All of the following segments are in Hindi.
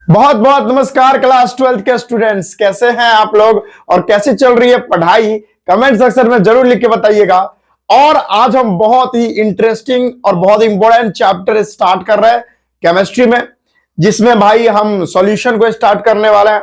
बहुत बहुत नमस्कार क्लास 12th के स्टूडेंट्स, कैसे हैं आप लोग और कैसे चल रही है पढ़ाई? कमेंट सेक्शन में जरूर लिख के बताइएगा। और आज हम बहुत ही इंटरेस्टिंग और बहुत इंपॉर्टेंट चैप्टर स्टार्ट कर रहे हैं केमिस्ट्री में, जिसमें भाई हम सॉल्यूशन को स्टार्ट करने वाले हैं।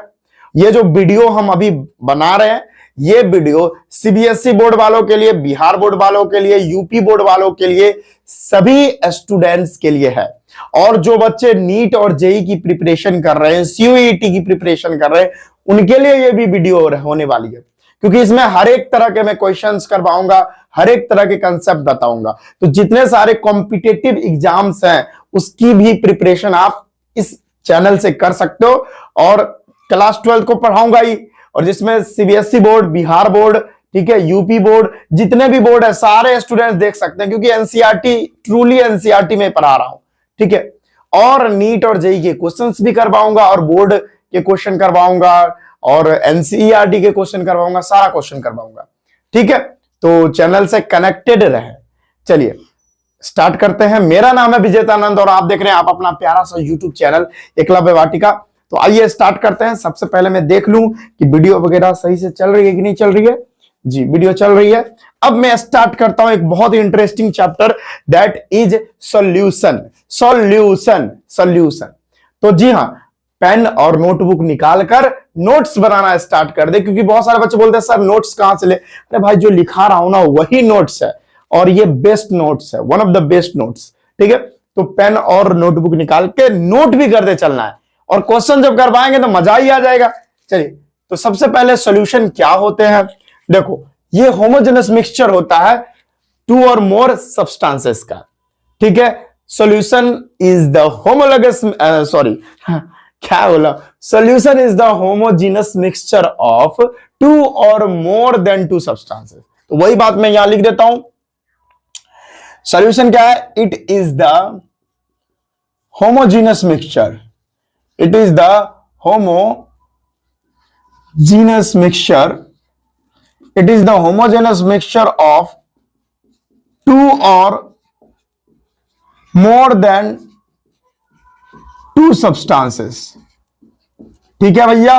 ये जो वीडियो हम अभी बना रहे हैं, ये वीडियो सीबीएसई बोर्ड वालों के लिए, बिहार बोर्ड वालों के लिए, यूपी बोर्ड वालों के लिए, सभी स्टूडेंट्स के लिए है। और जो बच्चे नीट और जेई की प्रिपरेशन कर रहे हैं, सीयूईटी की प्रिपरेशन कर रहे हैं, उनके लिए ये भी वीडियो होने वाली है, क्योंकि इसमें हर एक तरह के मैं क्वेश्चंस करवाऊंगा, हर एक तरह के कंसेप्ट बताऊंगा। तो जितने सारे कॉम्पिटिटिव एग्जाम्स हैं, उसकी भी प्रिपरेशन आप इस चैनल से कर सकते हो। और क्लास 12 को पढ़ाऊंगा ही, और जिसमें सीबीएसई बोर्ड, बिहार बोर्ड, ठीक है, यूपी बोर्ड, जितने भी बोर्ड है सारे स्टूडेंट्स देख सकते हैं, क्योंकि एनसीईआरटी ट्रूली एनसीईआरटी में पढ़ा रहा हूं, ठीक है। और नीट और जेई के क्वेश्चंस भी करवाऊंगा, और बोर्ड के क्वेश्चन करवाऊंगा, और एनसीईआरटी के क्वेश्चन करवाऊंगा, सारा क्वेश्चन करवाऊंगा, ठीक है। तो चैनल से कनेक्टेड रहे। चलिए स्टार्ट करते हैं। मेरा नाम है विजेतानंद और आप देख रहे हैं आप अपना प्यारा सा यूट्यूब चैनल एकलव्य वाटिका। तो आइए स्टार्ट करते हैं। सबसे पहले मैं देख लूं कि वीडियो वगैरह सही से चल रही है कि नहीं चल रही है। जी, वीडियो चल रही है। अब मैं स्टार्ट करता हूं एक बहुत ही interesting chapter, that is solution. Solution solution. तो जी हां, पेन और नोटबुक निकालकर नोट्स बनाना स्टार्ट कर दे, क्योंकि बहुत सारे बच्चे बोलते हैं सर नोट्स कहां से ले। अरे भाई, जो लिखा रहा हूं ना वही नोट्स है, और ये बेस्ट नोट्स है, one of the best notes, ठीक है। तो पेन और नोटबुक निकाल के नोट भी करते चलना है, और क्वेश्चन जब करवाएंगे तो मजा ही आ जाएगा। चलिए, तो सबसे पहले सॉल्यूशन क्या होते हैं। देखो, ये होमोजेनस मिक्सचर होता है टू और मोर सब्सटेंसेस का, ठीक है। Solution is the homologous, sorry क्या बोला, solution is the homogeneous mixture of two और मोर देन टू सब्सटेंसेस। तो वही बात मैं यहां लिख देता हूं। सॉल्यूशन क्या है? It is the homogeneous mixture, it is the homogeneous mixture, it is the homogeneous mixture of two or more than two substances। ठीक है भैया,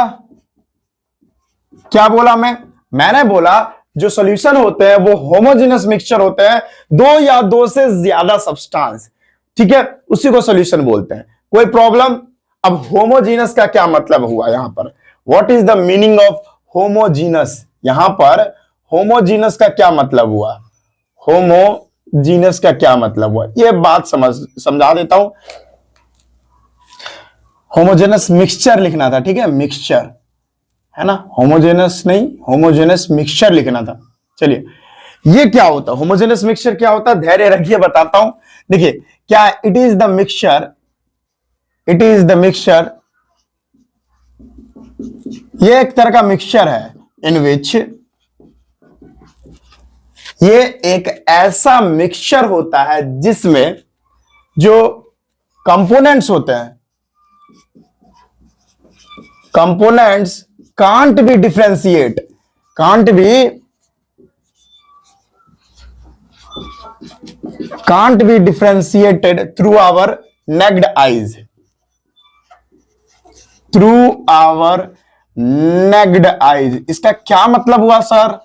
क्या बोला मैंने बोला जो सॉल्यूशन होते हैं वो होमोजेनस मिक्सचर होते हैं, दो या दो से ज्यादा सब्सटेंस, ठीक है, उसी को सॉल्यूशन बोलते हैं। कोई प्रॉब्लम? अब होमोजीनस का क्या मतलब हुआ यहां पर? What is the meaning of homogeneous? यहां पर होमोजीनस का क्या मतलब हुआ? होमोजीनस का क्या मतलब हुआ, यह बात समझा देता हूं। होमोजेनस मिक्सचर लिखना था, ठीक है, मिक्सचर है ना, होमोजेनस नहीं, होमोजेनस मिक्सचर लिखना था। चलिए, ये क्या होता है होमोजेनस मिक्सचर? क्या होता है, धैर्य रखिए, बताता हूं। देखिए क्या, it is the mixture, it is the mixture, ये एक तरह का मिक्सचर है इन विच, ये एक ऐसा मिक्सचर होता है जिसमें जो कंपोनेंट्स होते हैं, components can't be differentiate, can't be differentiated through our naked eyes, through our naked eyes. इसका क्या मतलब हुआ सर?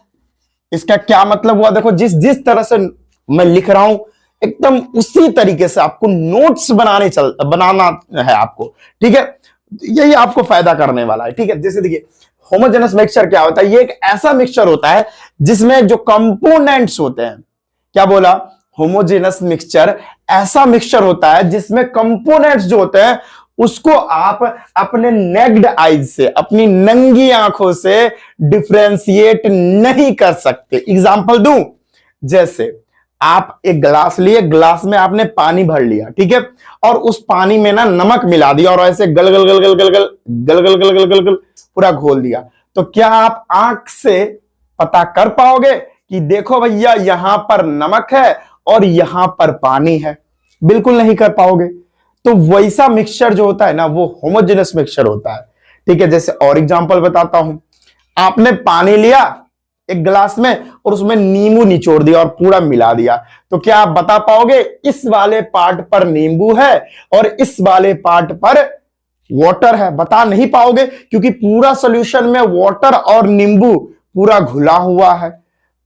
इसका क्या मतलब हुआ? देखो, जिस तरह से मैं लिख रहा हूं एकदम उसी तरीके से आपको नोट्स बनाना है आपको, ठीक है। यही आपको फायदा करने वाला है, ठीक है। जैसे देखिए, होमोजेनस मिक्सचर क्या होता है? ये एक ऐसा मिक्सचर होता है जिसमें जो कंपोनेंट्स होते हैं, क्या बोला, होमोजेनस मिक्सचर ऐसा मिक्सचर होता है जिसमें कंपोनेंट्स जो होते हैं उसको आप अपने नेक्ड आईज से, अपनी नंगी आंखों से डिफरेंशिएट नहीं कर सकते। एग्जांपल दूं, जैसे आप एक ग्लास लिए, ग्लास में आपने पानी भर लिया, ठीक है, और उस पानी में ना नमक मिला दिया और ऐसे गल गल गल गल गल गल गल गल गल गल गल गल पूरा घोल दिया। तो क्या आप आंख से पता कर पाओगे कि देखो भैया यहां पर नमक है और यहां पर पानी है? बिल्कुल नहीं कर पाओगे। तो वैसा मिक्सचर जो होता है ना, वो होमोजेनस मिक्सचर होता है, ठीक है। जैसे और एग्जांपल बताता हूं, आपने पानी लिया एक गिलास में और उसमें नींबू निचोड़ दिया और पूरा मिला दिया, तो क्या आप बता पाओगे इस वाले पार्ट पर नींबू है और इस वाले पार्ट पर वाटर है, बता नहीं पाओगे क्योंकि पूरा सॉल्यूशन में वाटर और नींबू पूरा घुला हुआ है।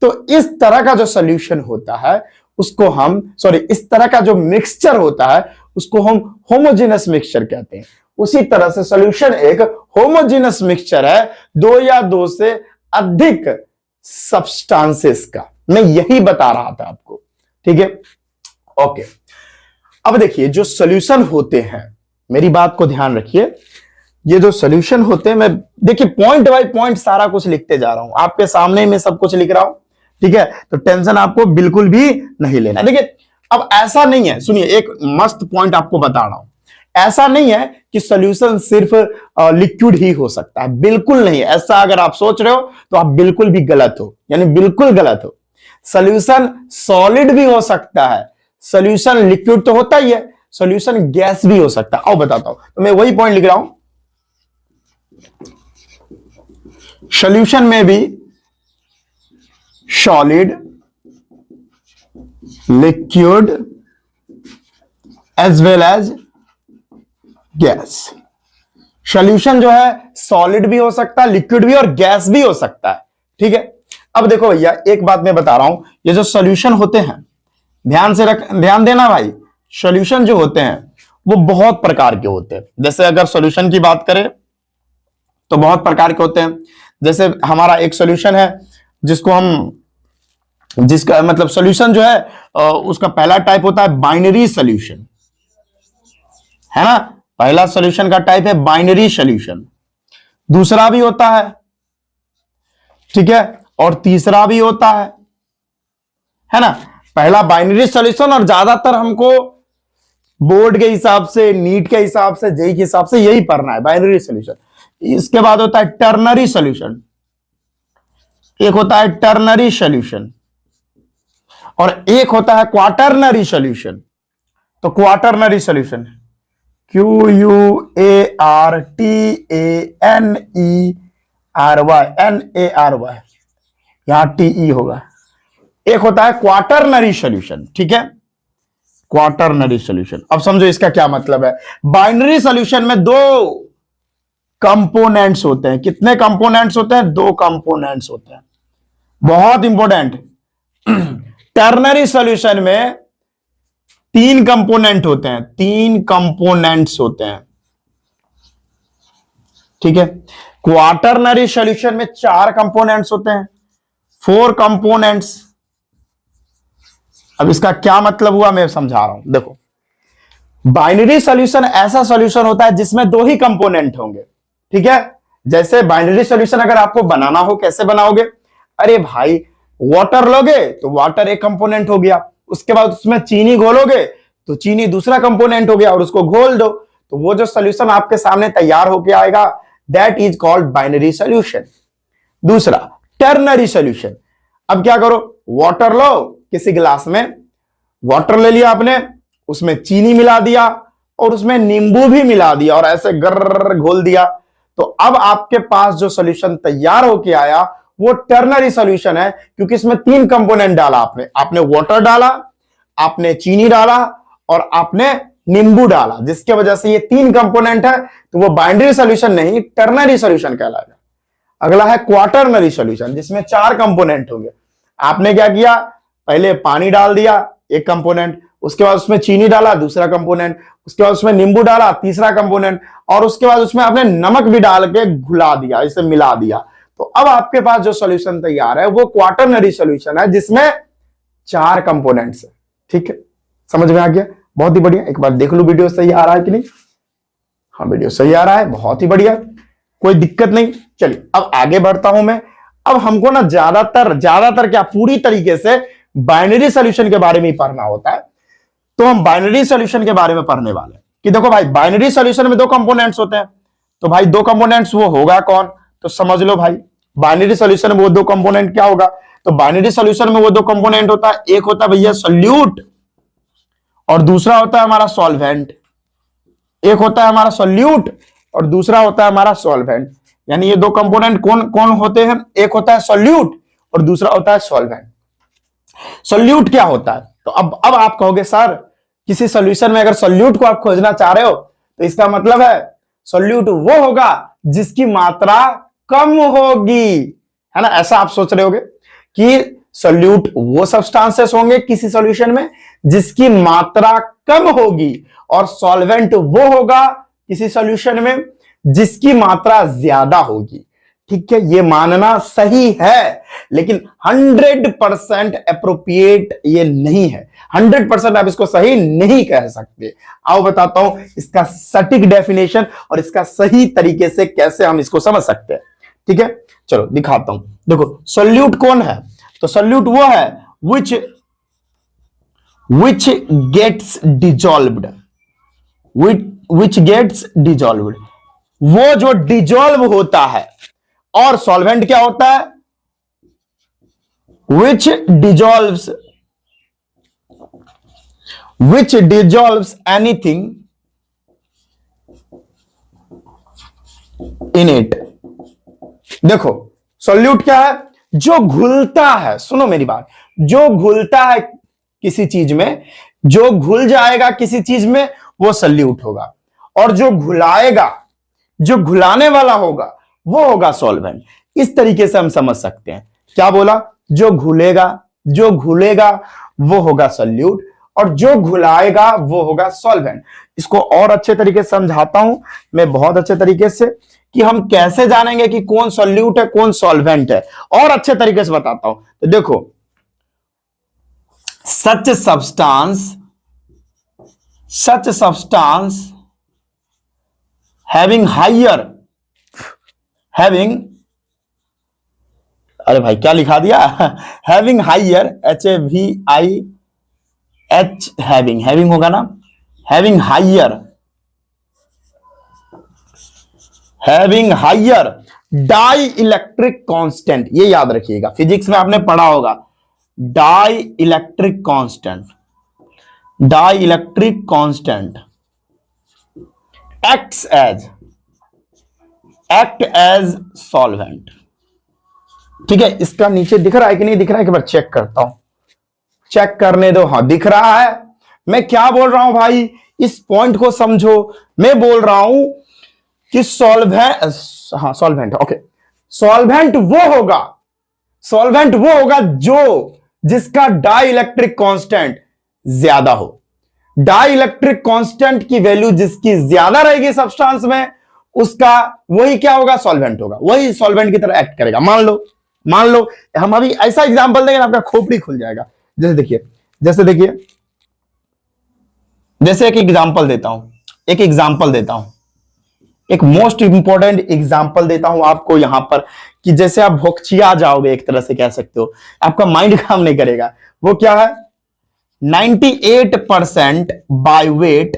तो इस तरह का जो सॉल्यूशन होता है उसको हम इस तरह का जो मिक्सचर होता है उसको हम होमोजेनस मिक्सचर कहते हैं। उसी तरह से सॉल्यूशन एक होमोजेनस मिक्सचर है, दो या दो से अधिक सब्सटेंसेस का। मैं यही बता रहा था आपको, ठीक है। ओके, अब देखिए जो सॉल्यूशन होते हैं, मेरी बात को ध्यान रखिए, ये जो सॉल्यूशन होते हैं, मैं देखिए पॉइंट बाय पॉइंट सारा कुछ लिखते जा रहा हूं, आपके सामने में सब कुछ लिख रहा हूं, ठीक है। तो टेंशन आपको बिल्कुल भी नहीं लेना। देखिए अब ऐसा नहीं है, सुनिए एक मस्त पॉइंट आपको बता रहा हूं, ऐसा नहीं है कि सॉल्यूशन सिर्फ लिक्विड ही हो सकता है, बिल्कुल नहीं। ऐसा अगर आप सोच रहे हो तो आप बिल्कुल भी गलत हो, यानी बिल्कुल गलत हो। सॉल्यूशन सॉलिड भी हो सकता है, सॉल्यूशन लिक्विड तो होता ही है, सॉल्यूशन गैस भी हो सकता है। आओ बताता हूं, तो मैं वही पॉइंट लिख रहा हूं, सॉल्यूशन में भी solid, liquid as well as gas. Solution जो है सॉलिड भी हो सकता है, लिक्विड भी और गैस भी हो सकता है, ठीक है। अब देखो भैया एक बात मैं बता रहा हूं, ये जो सॉल्यूशन होते हैं, ध्यान देना भाई, सॉल्यूशन जो होते हैं वो बहुत प्रकार के होते हैं। जैसे अगर सॉल्यूशन की बात करें तो बहुत प्रकार के होते हैं। जैसे हमारा एक सॉल्यूशन है जिसका मतलब सॉल्यूशन जो है उसका पहला टाइप होता है बाइनरी सॉल्यूशन, है ना। पहला सॉल्यूशन का टाइप है बाइनरी सॉल्यूशन, दूसरा भी होता है, ठीक है, और तीसरा भी होता है ना। पहला बाइनरी सॉल्यूशन, और ज्यादातर हमको बोर्ड के हिसाब से, नीट के हिसाब से, जेई के हिसाब से यही पढ़ना है, बाइनरी सॉल्यूशन। इसके बाद होता है टर्नरी सॉल्यूशन, एक होता है टर्नरी सॉल्यूशन, और एक होता है क्वाटरनरी सॉल्यूशन। तो क्वाटरनरी सॉल्यूशन QUARTANERY, यहां TE होगा। एक होता है क्वाटरनरी सॉल्यूशन, ठीक है, क्वाटरनरी सॉल्यूशन। अब समझो इसका क्या मतलब है। बाइनरी सॉल्यूशन में दो कंपोनेंट्स होते हैं। कितने कंपोनेंट्स होते हैं? दो कंपोनेंट्स होते हैं, बहुत इंपॉर्टेंट। टर्नरी सॉल्यूशन में तीन कंपोनेंट होते हैं, तीन कंपोनेंट्स होते हैं, ठीक है। क्वाटरनरी सॉल्यूशन में चार कंपोनेंट्स होते हैं, 4 कंपोनेंट्स। अब इसका क्या मतलब हुआ मैं समझा रहा हूं, देखो। बाइनरी सॉल्यूशन ऐसा सॉल्यूशन होता है जिसमें दो ही कंपोनेंट होंगे, ठीक है। जैसे बाइनरी सॉल्यूशन अगर आपको बनाना हो, कैसे बनाओगे? अरे भाई वाटर लोगे तो वाटर एक कंपोनेंट हो गया, उसके बाद उसमें चीनी घोलोगे तो चीनी दूसरा कंपोनेंट हो गया, और उसको घोल दो तो वो जो सॉल्यूशन आपके सामने तैयार होकर आएगा, that is called binary solution. दूसरा टर्नरी सॉल्यूशन। अब क्या करो, वाटर लो, किसी गिलास में वाटर ले लिया आपने, उसमें चीनी मिला दिया और उसमें नींबू भी मिला दिया और ऐसे गर्र घोल दिया, तो अब आपके पास जो सॉल्यूशन तैयार होके आया वो टर्नरी सॉल्यूशन है, क्योंकि इसमें तीन कंपोनेंट डाला आपने वाटर डाला, आपने चीनी डाला और आपने नींबू डाला, जिसके वजह से ये तीन कंपोनेंट है, तो वो बाइनरी सॉल्यूशन नहीं टर्नरी सॉल्यूशन कहलाएगा। अगला है क्वाटरनरी सॉल्यूशन, जिसमें चार कंपोनेंट होंगे। आपने क्या किया, पहले पानी डाल दिया एक कंपोनेंट, उसके बाद उसमें चीनी डाला दूसरा कंपोनेंट, उसके बाद उसमें नींबू डाला तीसरा कंपोनेंट, और उसके बाद उसमें आपने नमक भी डाल के घुला दिया, इसे मिला दिया। तो अब आपके पास जो सॉल्यूशन तैयार है वो क्वाटरनरी सॉल्यूशन है, जिसमें चार कंपोनेंट्स है, ठीक है। समझ में आ गया? बहुत ही बढ़िया। एक बार देख लो वीडियो सही आ रहा है कि नहीं। हाँ वीडियो सही आ रहा है, बहुत ही बढ़िया, कोई दिक्कत नहीं। चलिए अब आगे बढ़ता हूं मैं। अब हमको ना ज्यादातर क्या पूरी तरीके से बाइनरी सॉल्यूशन के बारे में ही पढ़ना होता है, तो हम बाइनरी सॉल्यूशन के बारे में पढ़ने वाले हैं कि देखो भाई बाइनरी सॉल्यूशन में दो कंपोनेंट्स होते हैं, तो भाई दो कंपोनेंट्स वो होगा कौन, तो समझ लो भाई बाइनरी सॉल्यूशन में वो दो कंपोनेंट क्या होगा। तो बाइनरी सॉल्यूशन में वो दो कंपोनेंट होता है, एक होता है भैया सोल्यूट और दूसरा होता है हमारा सॉल्वेंट। एक होता है हमारा सोल्यूट और दूसरा होता है हमारा सॉल्वेंट। यानी ये दो कंपोनेंट कौन कौन होते हैं, एक होता है सोल्यूट और दूसरा होता है सॉल्वेंट। सोल्यूट क्या होता है, तो अब आप कहोगे सर किसी सॉल्यूशन में अगर सोल्यूट को आप खोजना चाह रहे हो तो इसका मतलब है सॉल्यूट वो होगा जिसकी मात्रा कम होगी, है ना। ऐसा आप सोच रहे होगे कि सॉल्यूट वो सब्सटेंसेस होंगे किसी सॉल्यूशन में जिसकी मात्रा कम होगी, और सॉल्वेंट वो होगा किसी सॉल्यूशन में जिसकी मात्रा ज्यादा होगी। ठीक है, ये मानना सही है, लेकिन 100% अप्रोप्रिएट ये नहीं है। 100% आप इसको सही नहीं कह सकते। आओ बताता हूं इसका सटीक डेफिनेशन और इसका सही तरीके से कैसे हम इसको समझ सकते हैं। ठीक है, चलो दिखाता हूं। देखो सॉल्यूट कौन है, तो सॉल्यूट वो है which gets dissolved, which gets dissolved, वो जो डिजॉल्व होता है। और सॉल्वेंट क्या होता है, which dissolves anything in it। देखो सॉल्यूट क्या है, जो घुलता है, सुनो मेरी बात, जो घुलता है किसी चीज में, जो घुल जाएगा किसी चीज में वो सॉल्यूट होगा, और जो घुलाएगा, जो घुलाने वाला होगा वो होगा सॉल्वेंट। इस तरीके से हम समझ सकते हैं। क्या बोला, जो घुलेगा वो होगा सॉल्यूट, और जो घुलाएगा वो होगा सॉल्वेंट। इसको और अच्छे तरीके से समझाता हूं मैं, बहुत अच्छे तरीके से, कि हम कैसे जानेंगे कि कौन सॉल्यूट है कौन सॉल्वेंट है, और अच्छे तरीके से बताता हूं। तो देखो, सच सब्सटेंस having अरे भाई क्या लिखा दिया, having higher, having होगा ना, having higher डाइइलेक्ट्रिक कांस्टेंट, ये याद रखिएगा, फिजिक्स में आपने पढ़ा होगा। Dielectric constant act as solvent. ठीक है, इसका नीचे दिख रहा है कि नहीं दिख रहा है, एक बार चेक करता हूं, चेक करने दो। हाँ दिख रहा है। मैं क्या बोल रहा हूं भाई, इस पॉइंट को समझो। मैं बोल रहा हूं कि सॉल्वेंट ओके, सॉल्वेंट वो होगा जो जिसका डाइइलेक्ट्रिक कांस्टेंट ज्यादा हो। डाइइलेक्ट्रिक कांस्टेंट की वैल्यू जिसकी ज्यादा रहेगी सब्सटेंस में, उसका वही क्या होगा, सॉल्वेंट होगा, वही सॉल्वेंट की तरह एक्ट करेगा। मान लो हम अभी ऐसा एग्जांपल देंगे, आपका खोपड़ी खुल जाएगा। जैसे देखिए एक एग्जांपल देता हूं, एक मोस्ट इंपॉर्टेंट एग्जांपल देता हूं आपको यहां पर, कि जैसे आप भोकचिया जाओगे, एक तरह से कह सकते हो, आपका माइंड काम नहीं करेगा। वो क्या है, 98% बाय वेट,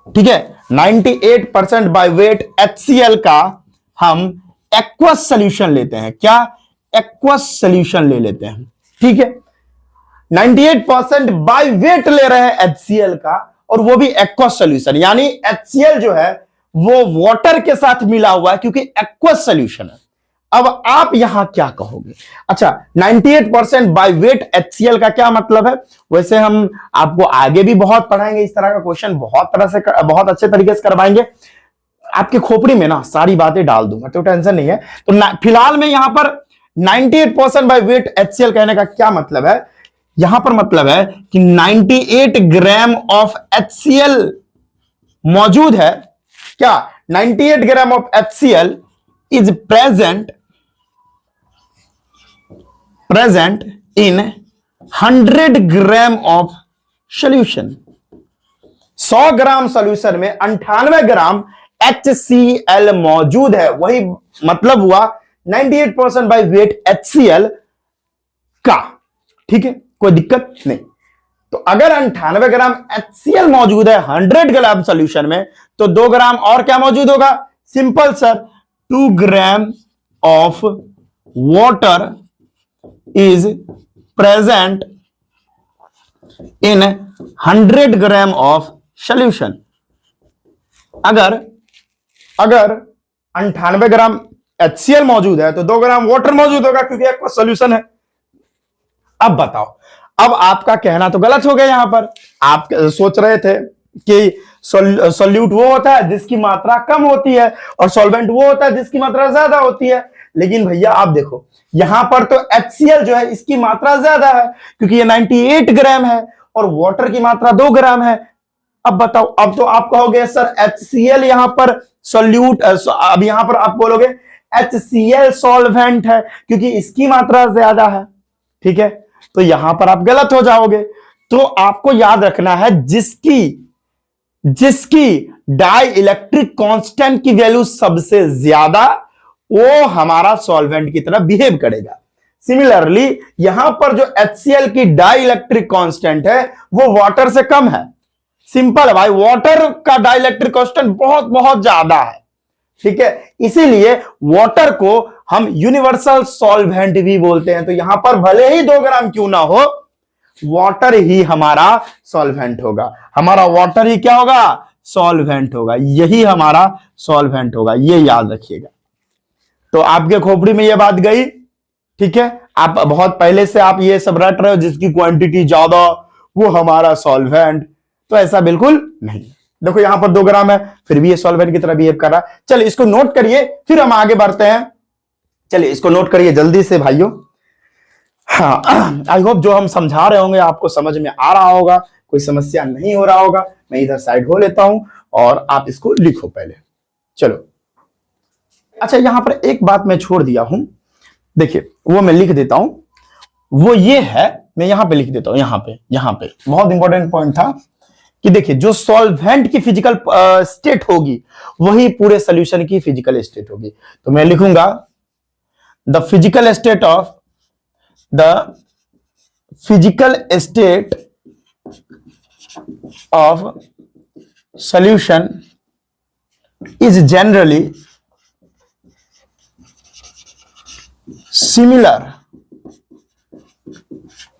ठीक है, 98% बाय वेट HCl का हम एक्वस सॉल्यूशन लेते हैं। क्या, एक्वस सॉल्यूशन ले लेते हैं। ठीक है, 98% बाय वेट ले रहे हैं HCl का, और वो भी एक्वस सॉल्यूशन, यानी HCl जो है वो वाटर के साथ मिला हुआ है, क्योंकि एक्वस सॉल्यूशन है। अब आप यहां क्या कहोगे, अच्छा 98% बाय वेट HCl का क्या मतलब है। वैसे हम आपको आगे भी बहुत पढ़ाएंगे, इस तरह का क्वेश्चन बहुत अच्छे तरीके से करवाएंगे। आपके खोपड़ी में ना सारी बातें डाल दूंगा, तो टेंशन नहीं है। तो फिलहाल में यहां पर 98% बाय वेट HCl कहने का क्या मतलब है, यहां पर मतलब है कि 98 ग्राम ऑफ HCl मौजूद है। क्या, 98 gram of HCl is present in 100 gram of solution. 100 gram solution में 98 ग्राम HCl मौजूद है, वही मतलब हुआ 98% बाय वेट HCl का। ठीक है, कोई दिक्कत नहीं। तो अगर 98 ग्राम HCl मौजूद है 100 ग्राम सॉल्यूशन में, तो 2 ग्राम और क्या मौजूद होगा, simple sir, 2 gram of water is present in 100 gram of solution. अगर 98 ग्राम HCl मौजूद है तो 2 ग्राम वाटर मौजूद होगा, क्योंकि एक सॉल्यूशन है। अब बताओ, अब आपका कहना तो गलत हो गया। यहां पर आप सोच रहे थे कि सॉल्यूट वो होता है जिसकी मात्रा कम होती है और सॉल्वेंट वो होता है जिसकी मात्रा ज्यादा होती है। लेकिन भैया आप देखो यहां पर तो HCl जो है इसकी मात्रा ज्यादा है क्योंकि ये 98 ग्राम है और वाटर की मात्रा 2 ग्राम है। अब बताओ, अब तो आप कहोगे सर HCl यहां पर सॉल्यूट, अब यहां पर आप बोलोगे HCl सॉल्वेंट है क्योंकि इसकी मात्रा ज्यादा है। ठीक है, तो यहां पर आप गलत हो जाओगे। तो आपको याद रखना है जिसकी डाई इलेक्ट्रिक कांस्टेंट की वैल्यू सबसे ज्यादा वो हमारा सॉल्वेंट की तरह बिहेव करेगा। सिमिलरली यहां पर जो HCl की डाई इलेक्ट्रिक कांस्टेंट है वो वाटर से कम है। सिंपल है भाई, वाटर का डाई इलेक्ट्रिक कांस्टेंट बहुत बहुत ज्यादा है। ठीक है, इसीलिए वाटर को हम यूनिवर्सल सॉल्वेंट भी बोलते हैं। तो यहां पर भले ही 2 ग्राम क्यों ना हो, वाटर ही हमारा सॉल्वेंट होगा। हमारा वाटर ही क्या होगा? सॉल्वेंट होगा। यही हमारा सॉल्वेंट होगा, ये याद रखिएगा। तो आपके खोपड़ी में ये बात गई। ठीक है, आप बहुत पहले से आप ये सब रट रहे हो जिसकी क्वांटिटी ज्यादा वो हमारा सॉल्वेंट, तो ऐसा बिल्कुल नहीं। देखो यहां पर 2 ग्राम है फिर भी ये सॉल्वेंट की तरह बिहेव कर रहा है। चलिए इसको नोट करिए फिर हम आगे बढ़ते हैं। चलिए इसको नोट करिए जल्दी से भाइयों। हाँ, आई होप जो हम समझा रहे होंगे आपको समझ में आ रहा होगा, कोई समस्या नहीं हो रहा होगा। मैं इधर साइड हो लेता हूं और आप इसको लिखो पहले। चलो अच्छा, यहां पर एक बात मैं छोड़ दिया हूं, देखिए वो मैं लिख देता हूं। वो ये है, मैं यहां पे लिख देता हूं, यहां पे बहुत इंपॉर्टेंट पॉइंट था कि देखिए जो सॉल्वेंट की फिजिकल स्टेट होगी वही पूरे सॉल्यूशन की फिजिकल स्टेट होगी। तो मैं लिखूंगा the physical state of solution is generally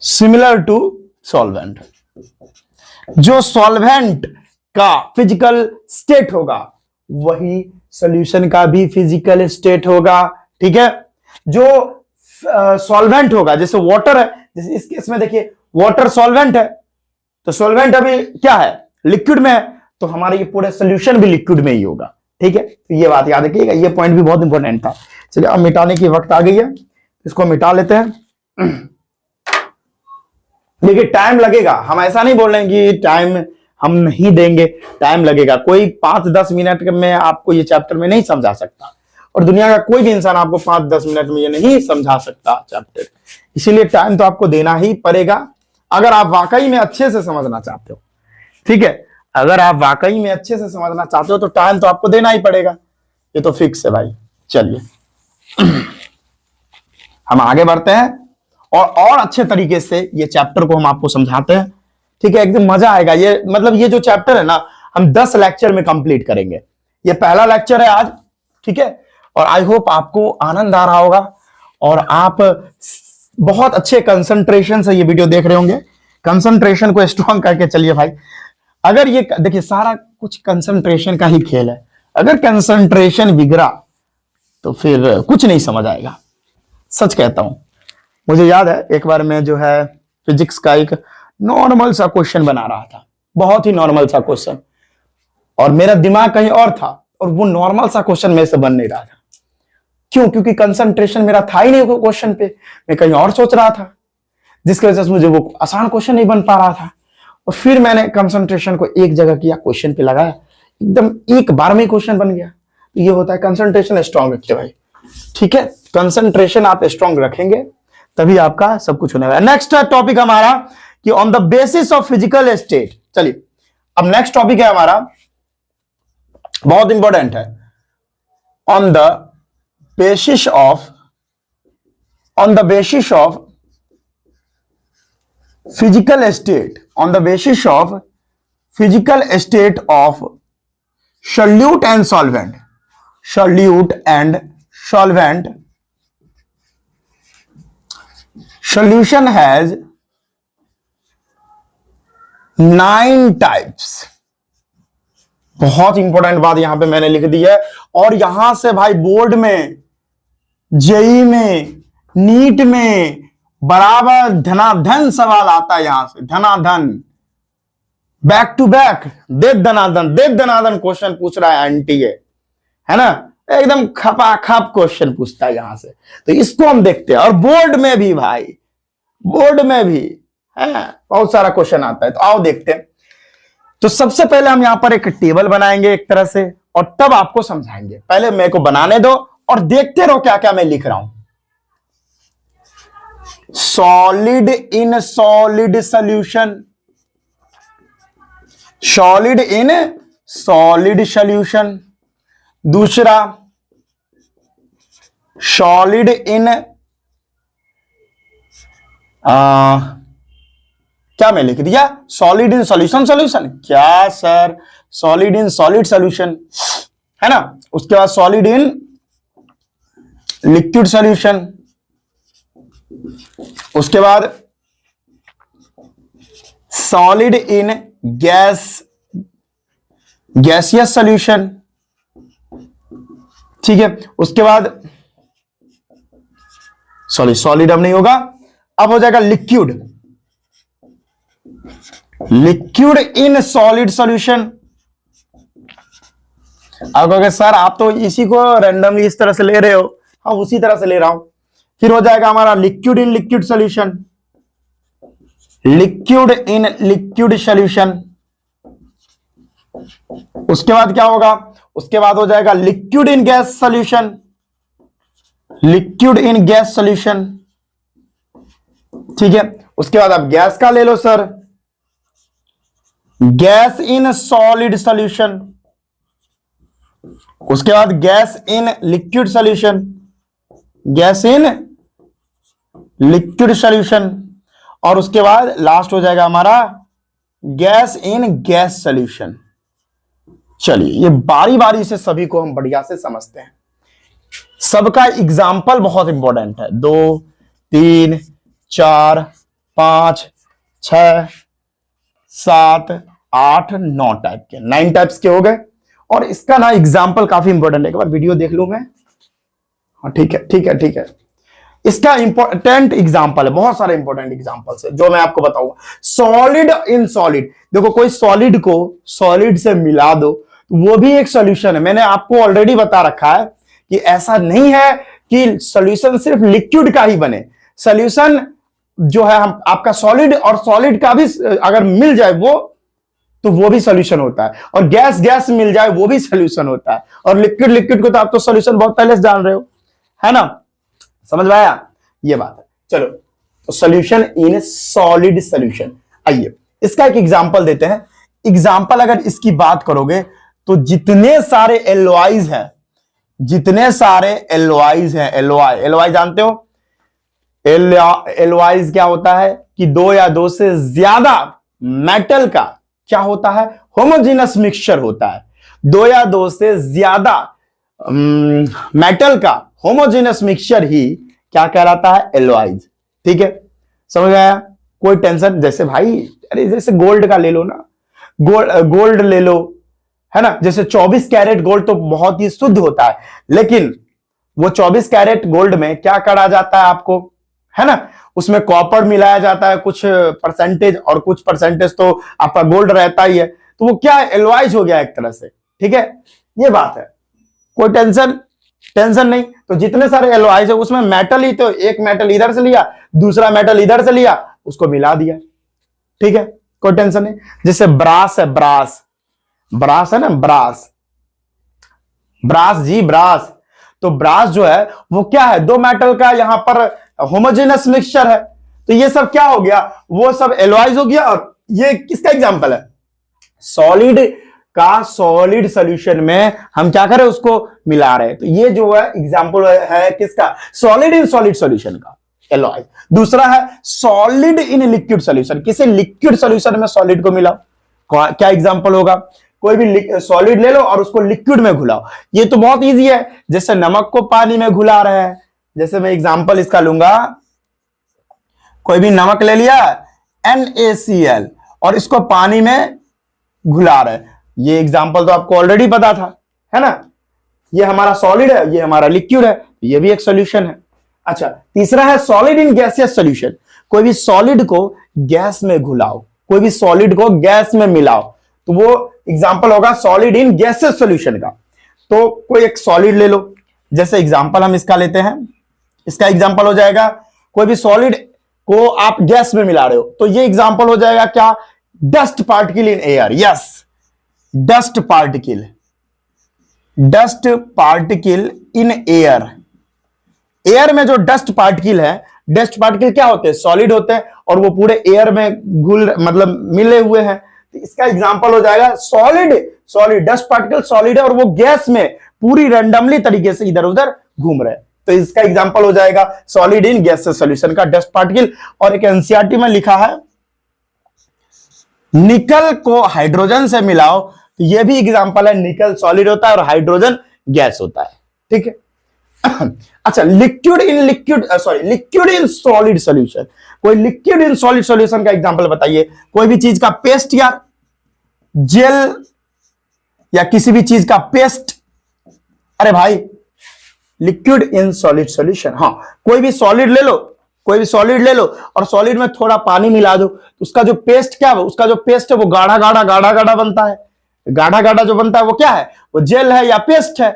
similar to solvent। जो सॉल्वेंट का फिजिकल स्टेट होगा वही सॉल्यूशन का भी फिजिकल स्टेट होगा। ठीक है, जो सॉल्वेंट होगा जैसे वाटर है, जैसे इस केस में देखिए वाटर सॉल्वेंट है, तो सॉल्वेंट अभी क्या है? लिक्विड में है, तो हमारा ये पूरा सॉल्यूशन भी लिक्विड में ही होगा। ठीक है, तो ये बात याद रखिएगा, ये पॉइंट भी बहुत इंपॉर्टेंट था। चलिए अब मिटाने की वक्त आ गई है, इसको मिटा लेते हैं। देखिए टाइम लगेगा, हम ऐसा नहीं बोल रहे हैं कि टाइम हम नहीं देंगे, टाइम लगेगा। कोई 5-10 मिनट में आपको ये चैप्टर में नहीं समझा सकता और दुनिया का कोई भी इंसान आपको 5-10 मिनट में ये नहीं समझा सकता चैप्टर। इसीलिए टाइम तो आपको देना ही पड़ेगा अगर आप वाकई में अच्छे से समझना चाहते हो। ठीक है, अगर आप वाकई में अच्छे से समझना चाहते हो तो टाइम तो आपको देना ही पड़ेगा, ये तो फिक्स है भाई। चलिए हम आगे बढ़ते हैं और अच्छे तरीके से ये चैप्टर को हम आपको समझाते हैं। ठीक है, एकदम मजा आएगा। ये मतलब ये जो चैप्टर है ना हम 10 लेक्चर में कंप्लीट करेंगे। ये पहला लेक्चर है आज। ठीक है, और आई होप आपको आनंद आ रहा होगा और आप बहुत अच्छे कंसंट्रेशन से ये वीडियो देख रहे होंगे। कंसंट्रेशन को स्ट्रॉन्ग करके चलिए भाई। अगर ये देखिए सारा कुछ कंसंट्रेशन का ही खेल है, अगर कंसंट्रेशन बिगड़ा तो फिर कुछ नहीं समझ आएगा। सच कहता हूं, मुझे याद है एक बार मैं जो है फिजिक्स का एक नॉर्मल सा क्वेश्चन बना रहा था, बहुत ही नॉर्मल सा क्वेश्चन, और मेरा दिमाग कहीं और था और वो नॉर्मल सा क्वेश्चन मेरे से बन नहीं रहा था। क्यों? क्योंकि कंसंट्रेशन मेरा था ही नहीं क्वेश्चन पे, मैं कहीं और सोच रहा था, जिसकी वजह से मुझे वो आसान क्वेश्चन नहीं बन पा रहा था। और फिर मैंने कंसंट्रेशन को एक जगह किया, क्वेश्चन पे लगाया, एकदम एक बार में क्वेश्चन बन गया। तो ये होता है कंसंट्रेशन स्ट्रांग रखिए भाई। ठीक है, कंसंट्रेशन आप स्ट्रांग रखेंगे तभी आपका सब कुछ होने वाला है। नेक्स्ट टॉपिक हमारा कि on the basis of physical state. चलिए अब नेक्स्ट टॉपिक है हमारा, बहुत इंपॉर्टेंट है, on the basis of physical state, on the basis of physical state of solute and solvent, solute and solvent, solution has 9 types। बहुत इंपॉर्टेंट बात यहां पे मैंने लिख दी है, और यहां से भाई बोर्ड में, जेई में, नीट में बराबर धनाधन सवाल आता है। यहां से धनाधन बैक टू बैक दे दनादन क्वेश्चन पूछ रहा है एनटीए, है ना, एकदम खपाखप क्वेश्चन पूछता है यहां से। तो इसको हम देखते हैं। और बोर्ड में भी भाई, बोर्ड में भी है बहुत सारा क्वेश्चन आता है। तो आओ देखते हैं। तो सबसे पहले हम यहां पर एक टेबल बनाएंगे एक तरह से, और तब आपको समझाएंगे। पहले मेरे को बनाने दो और देखते रहो क्या क्या मैं लिख रहा हूं। Solid in solid solution, solid in solid solution. दूसरा सॉलिड इन क्या मैं लिख दिया, सॉलिड इन सॉल्यूशन सॉल्यूशन, क्या sir, solid in solid solution, है ना। उसके बाद सॉलिड इन लिक्विड सॉल्यूशन, उसके बाद सॉलिड इन गैसियस सॉल्यूशन, ठीक है। उसके बाद सॉलिड अब नहीं होगा, अब हो जाएगा liquid, liquid in solid solution. अब कहोगे सर आप तो इसी को रैंडमली इस तरह से ले रहे हो, हाँ उसी तरह से ले रहा हूं। फिर हो जाएगा हमारा liquid in liquid solution, liquid in liquid solution. उसके बाद क्या होगा, उसके बाद हो जाएगा liquid in gas solution, liquid in gas solution, ठीक है। उसके बाद आप गैस का ले लो sir, gas in solid solution. उसके बाद gas in liquid solution, gas in liquid solution. और उसके बाद लास्ट हो जाएगा हमारा गैस इन गैस सॉल्यूशन। चलिए ये बारी बारी से सभी को हम बढ़िया से समझते हैं। सबका एग्जाम्पल बहुत इंपॉर्टेंट है। 2 3 4 5 6 7 8 9 टाइप के, 9 टाइप्स के हो गए। और इसका ना एग्जाम्पल काफी इंपॉर्टेंट है, एक बार वीडियो देख लूं मैं। हाँ ठीक है ठीक है ठीक है। इसका इंपॉर्टेंट एग्जाम्पल है, बहुत सारे इंपॉर्टेंट एग्जाम्पल्स है जो मैं आपको बताऊंगा। सॉलिड इन सॉलिड, देखो कोई सॉलिड को सॉलिड से मिला दो वो भी एक सॉल्यूशन है। मैंने आपको ऑलरेडी बता रखा है कि ऐसा नहीं है कि सॉल्यूशन सिर्फ लिक्विड का ही बने। सॉल्यूशन जो है हम आपका सॉलिड और सॉलिड का भी अगर मिल जाए वो भी सॉल्यूशन होता है। और गैस गैस मिल जाए वो भी सॉल्यूशन होता है। और लिक्विड लिक्विड को तो आप तो सॉल्यूशन बहुत पहले से जान रहे हो, है ना, समझ में आया ये बात है। चलो तो सॉल्यूशन इन सॉलिड सॉल्यूशन, आइए इसका एक एग्जांपल देते हैं। एग्जांपल अगर इसकी बात करोगे तो जितने सारे एलॉयज हैं, जितने सारे एलॉयज हैं, एलॉय जानते हो, एलॉयज क्या होता है कि 2 या 2 से ज्यादा मेटल का क्या होता है, होमोजेनस मिक्सचर होता है। 2 या 2 से ज्यादा मेटल का होमोजेनस मिक्सचर ही क्या कहलाता है, एलॉयज। ठीक है, समझ आया, कोई टेंशन। जैसे भाई अरे जैसे गोल्ड का ले लो ना, गोल्ड ले लो, है ना। जैसे 24 कैरेट गोल्ड तो बहुत ही शुद्ध होता है, लेकिन वो 24 कैरेट गोल्ड में क्या करा जाता है आपको, है ना, उसमें कॉपर मिलाया जाता है कुछ परसेंटेज, और कुछ परसेंटेज तो आपका गोल्ड रहता ही है। तो वो क्या है, एलॉयज हो गया एक तरह से। ठीक है, ये बात है, कोई टेंशन नहीं। तो जितने सारे एलॉयज है उसमें मेटल ही, तो एक मेटल इधर से लिया, दूसरा मेटल इधर से लिया, उसको मिला दिया। ठीक है, कोई टेंशन नहीं। जैसे ब्रास है, ब्रास है ना, ब्रास जी, ब्रास। तो ब्रास जो है वो क्या है, 2 मेटल का यहां पर होमोजेनस मिक्सचर है। तो ये सब क्या हो गया, वो सब एलॉयज हो गया। और ये किसका एग्जांपल है, सॉलिड का सॉलिड सॉल्यूशन में हम क्या करें, उसको मिला रहे हैं। तो ये जो है एग्जांपल है किसका, सॉलिड इन सॉलिड सॉल्यूशन का, एलॉय। दूसरा है सॉलिड इन लिक्विड सॉल्यूशन, किसी लिक्विड सॉल्यूशन में सॉलिड को मिलाओ, क्या एग्जांपल होगा, कोई भी सॉलिड ले लो और उसको लिक्विड में घुलाओ। ये तो बहुत इजी है, जैसे नमक को पानी में घुला रहे हैं। जैसे मैं एग्जांपल इसका लूंगा, कोई भी नमक ले लिया NaCl और इसको पानी में घुला रहे हैं। ये एग्जांपल तो आपको ऑलरेडी पता था, है ना। ये हमारा सॉलिड है, ये हमारा लिक्विड है, ये भी एक सॉल्यूशन है। अच्छा, तीसरा है सॉलिड इन गैसियस सॉल्यूशन, कोई भी सॉलिड को गैस में घुलाओ, कोई भी सॉलिड को गैस में मिलाओ, तो वो एग्जांपल होगा सॉलिड इन गैसेस सॉल्यूशन का। तो कोई एक सॉलिड ले लो, जैसे एग्जांपल हम इसका लेते हैं, इसका एग्जांपल हो जाएगा कोई भी सॉलिड को आप गैस में मिला रहे हो, तो ये एग्जांपल हो जाएगा क्या, dust particle in air. Yes, dust particle, dust particle in air. Air में जो डस्ट पार्टिकल है, डस्ट पार्टिकल क्या होते हैं, सॉलिड होते हैं और वो पूरे एयर में घुल मतलब मिले हुए हैं, तो इसका एग्जांपल हो जाएगा solid, solid dust particle solid है और वो गैस में पूरी रैंडमली तरीके से इधर उधर घूम रहे हैं, तो इसका एग्जांपल हो जाएगा सॉलिड इन गैसेस सॉल्यूशन का डस्ट पार्टिकल। और एक एनसीईआरटी में लिखा है निकल को हाइड्रोजन से मिलाओ, तो ये भी एग्जांपल है, निकल सॉलिड होता है और हाइड्रोजन गैस होता है, ठीक है। अच्छा, लिक्विड इन सॉलिड सॉल्यूशन, कोई लिक्विड इन सॉलिड सॉल्यूशन का एग्जांपल बताइए। कोई भी चीज का पेस्ट या जेल या किसी भी चीज का पेस्ट, अरे भाई लिक्विड इन सॉलिड सॉल्यूशन। हाँ, कोई भी सॉलिड ले लो, कोई भी सॉलिड ले लो और सॉलिड में थोड़ा पानी मिला दो, तो उसका जो पेस्ट क्या है, उसका जो पेस्ट है वो गाढ़ा गाढ़ा गाढ़ा गाढ़ा बनता है। गाढ़ा गाढ़ा जो बनता है वो क्या है, वो जेल है या पेस्ट है,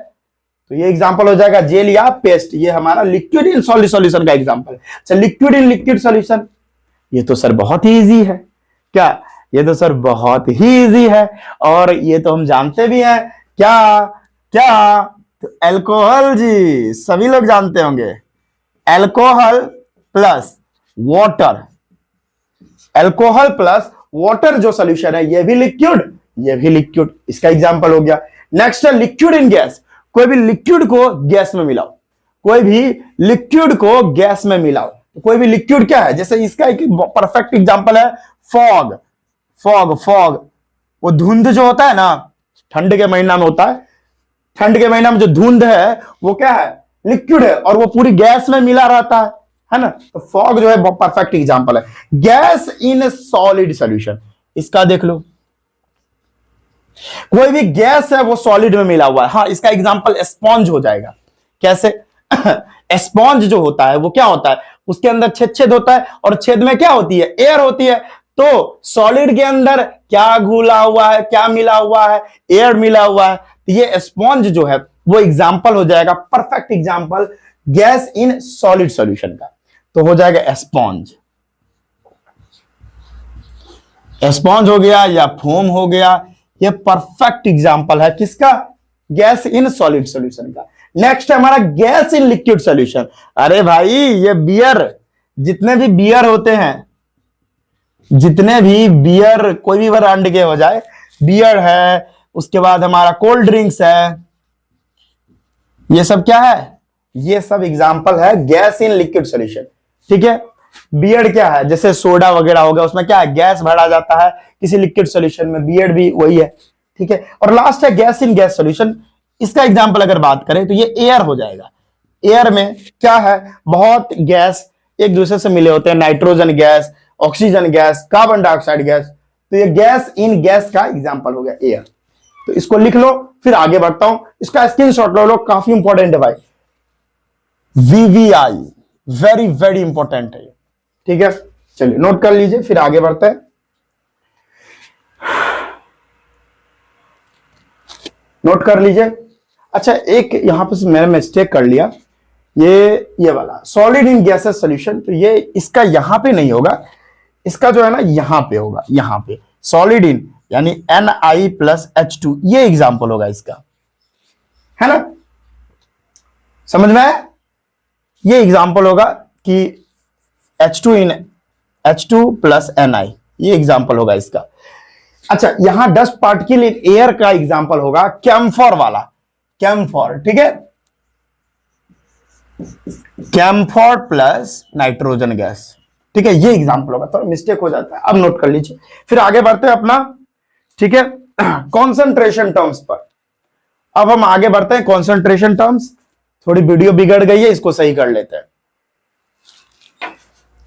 तो ये एग्जांपल हो जाएगा जेल या पेस्ट। ये हमारा लिक्विड इन सॉलिड सॉल्यूशन का एग्जांपल है। अच्छा, लिक्विड इन लिक्विड सॉल्यूशन, ये तो सर बहुत ही इजी है। क्या, ये तो सर बहुत ही इजी है और ये तो हम जानते भी हैं। क्या क्या, तो एल्कोहल जी, सभी लोग जानते होंगे, alcohol plus water, alcohol plus water जो सॉल्यूशन है ये भी लिक्विड, ये भी लिक्विड, इसका एग्जांपल हो गया। नेक्स्ट है लिक्विड इन गैस, कोई भी लिक्विड को गैस में मिलाओ, कोई भी लिक्विड को गैस में मिलाओ, कोई भी लिक्विड क्या है, जैसे इसका एक परफेक्ट एग्जांपल है फॉग। फॉग, फॉग वो धुंध जो होता है ना, ठंड के महीना में होता है, ठंड के महीना में जो धुंध है वो क्या है, लिक्विड है और वो पूरी गैस में मिला रहता है ना, तो फॉग जो है परफेक्ट एग्जांपल है। गैस इन सॉलिड सॉल्यूशन, इसका देख लो, कोई भी गैस है वो सॉलिड में मिला हुआ है। हाँ, इसका एग्जांपल स्पॉन्ज हो जाएगा। कैसे, स्पॉन्ज जो होता है वो क्या होता है, उसके अंदर छेद छेद होता है और छेद में क्या होती है, एयर होती है, तो सॉलिड के अंदर क्या घुला हुआ है, क्या मिला हुआ है, एयर मिला हुआ है, तो ये स्पॉन्ज जो है वो एग्जांपल हो जाएगा, perfect example gas in solid solution का, तो हो जाएगा स्पॉन्ज। स्पॉन्ज हो गया या फोम हो गया, ये परफेक्ट एग्जांपल है किसका, गैस इन सॉलिड सॉल्यूशन का। नेक्स्ट है हमारा गैस इन लिक्विड सॉल्यूशन। अरे भाई, ये बियर, जितने भी बियर होते हैं, जितने भी बियर कोई भी ब्रांड के हो जाए, बियर है, उसके बाद हमारा कोल्ड ड्रिंक्स है, ये सब क्या है, ये सब एग्जांपल है गैस इन लिक्विड सॉल्यूशन, ठीक है। बियर क्या है, जैसे सोडा वगैरह हो गया, उसमें क्या है, गैस भरा जाता है किसी लिक्विड सॉल्यूशन में, बियर भी वही है, ठीक है। और लास्ट है गैस इन गैस सॉल्यूशन, इसका एग्जांपल अगर बात करें तो ये एयर हो जाएगा। एयर में क्या है, बहुत गैस एक दूसरे से मिले होते हैं, nitrogen gas, oxygen gas, carbon dioxide gas, तो ये गैस इन गैस का एग्जांपल हो गया एयर। तो इसको लिख लो, फिर आगे बढ़ता हूं, इसका स्क्रीनशॉट ले लो, काफी इंपॉर्टेंट है भाई, VVI, वेरी वेरी इंपॉर्टेंट है, ठीक है। चलिए नोट कर लीजिए, फिर आगे बढ़ते हैं। नोट कर लीजिए। अच्छा, एक यहां पर मैंने मिस्टेक कर लिया, ये वाला सॉलिड इन गैसेस सॉल्यूशन, तो ये इसका यहां पे नहीं होगा, इसका जो है ना यहां पे होगा, यहां पे सॉलिड इन यानी Ni+H2, ये एग्जांपल होगा इसका, है ना, समझ में आया, ये एग्जांपल होगा कि H2 इन H2 प्लस Ni, ये एग्जांपल होगा इसका। अच्छा, यहां डस्ट पार्टिकल इन एयर का एग्जांपल होगा कैम्फोर वाला, कैम्फोर, ठीक है, कैम्फोर प्लस नाइट्रोजन गैस, ठीक है, ये एग्जांपल होगा। तो मिस्टेक हो जाता है, अब नोट कर लीजिए, फिर आगे बढ़ते हैं अपना, ठीक है, कॉन्सेंट्रेशन टर्म्स पर। अब हम आगे बढ़ते हैं कॉन्सेंट्रेशन टर्म्स, थोड़ी वीडियो बिगड़ गई है, इसको सही कर लेते हैं।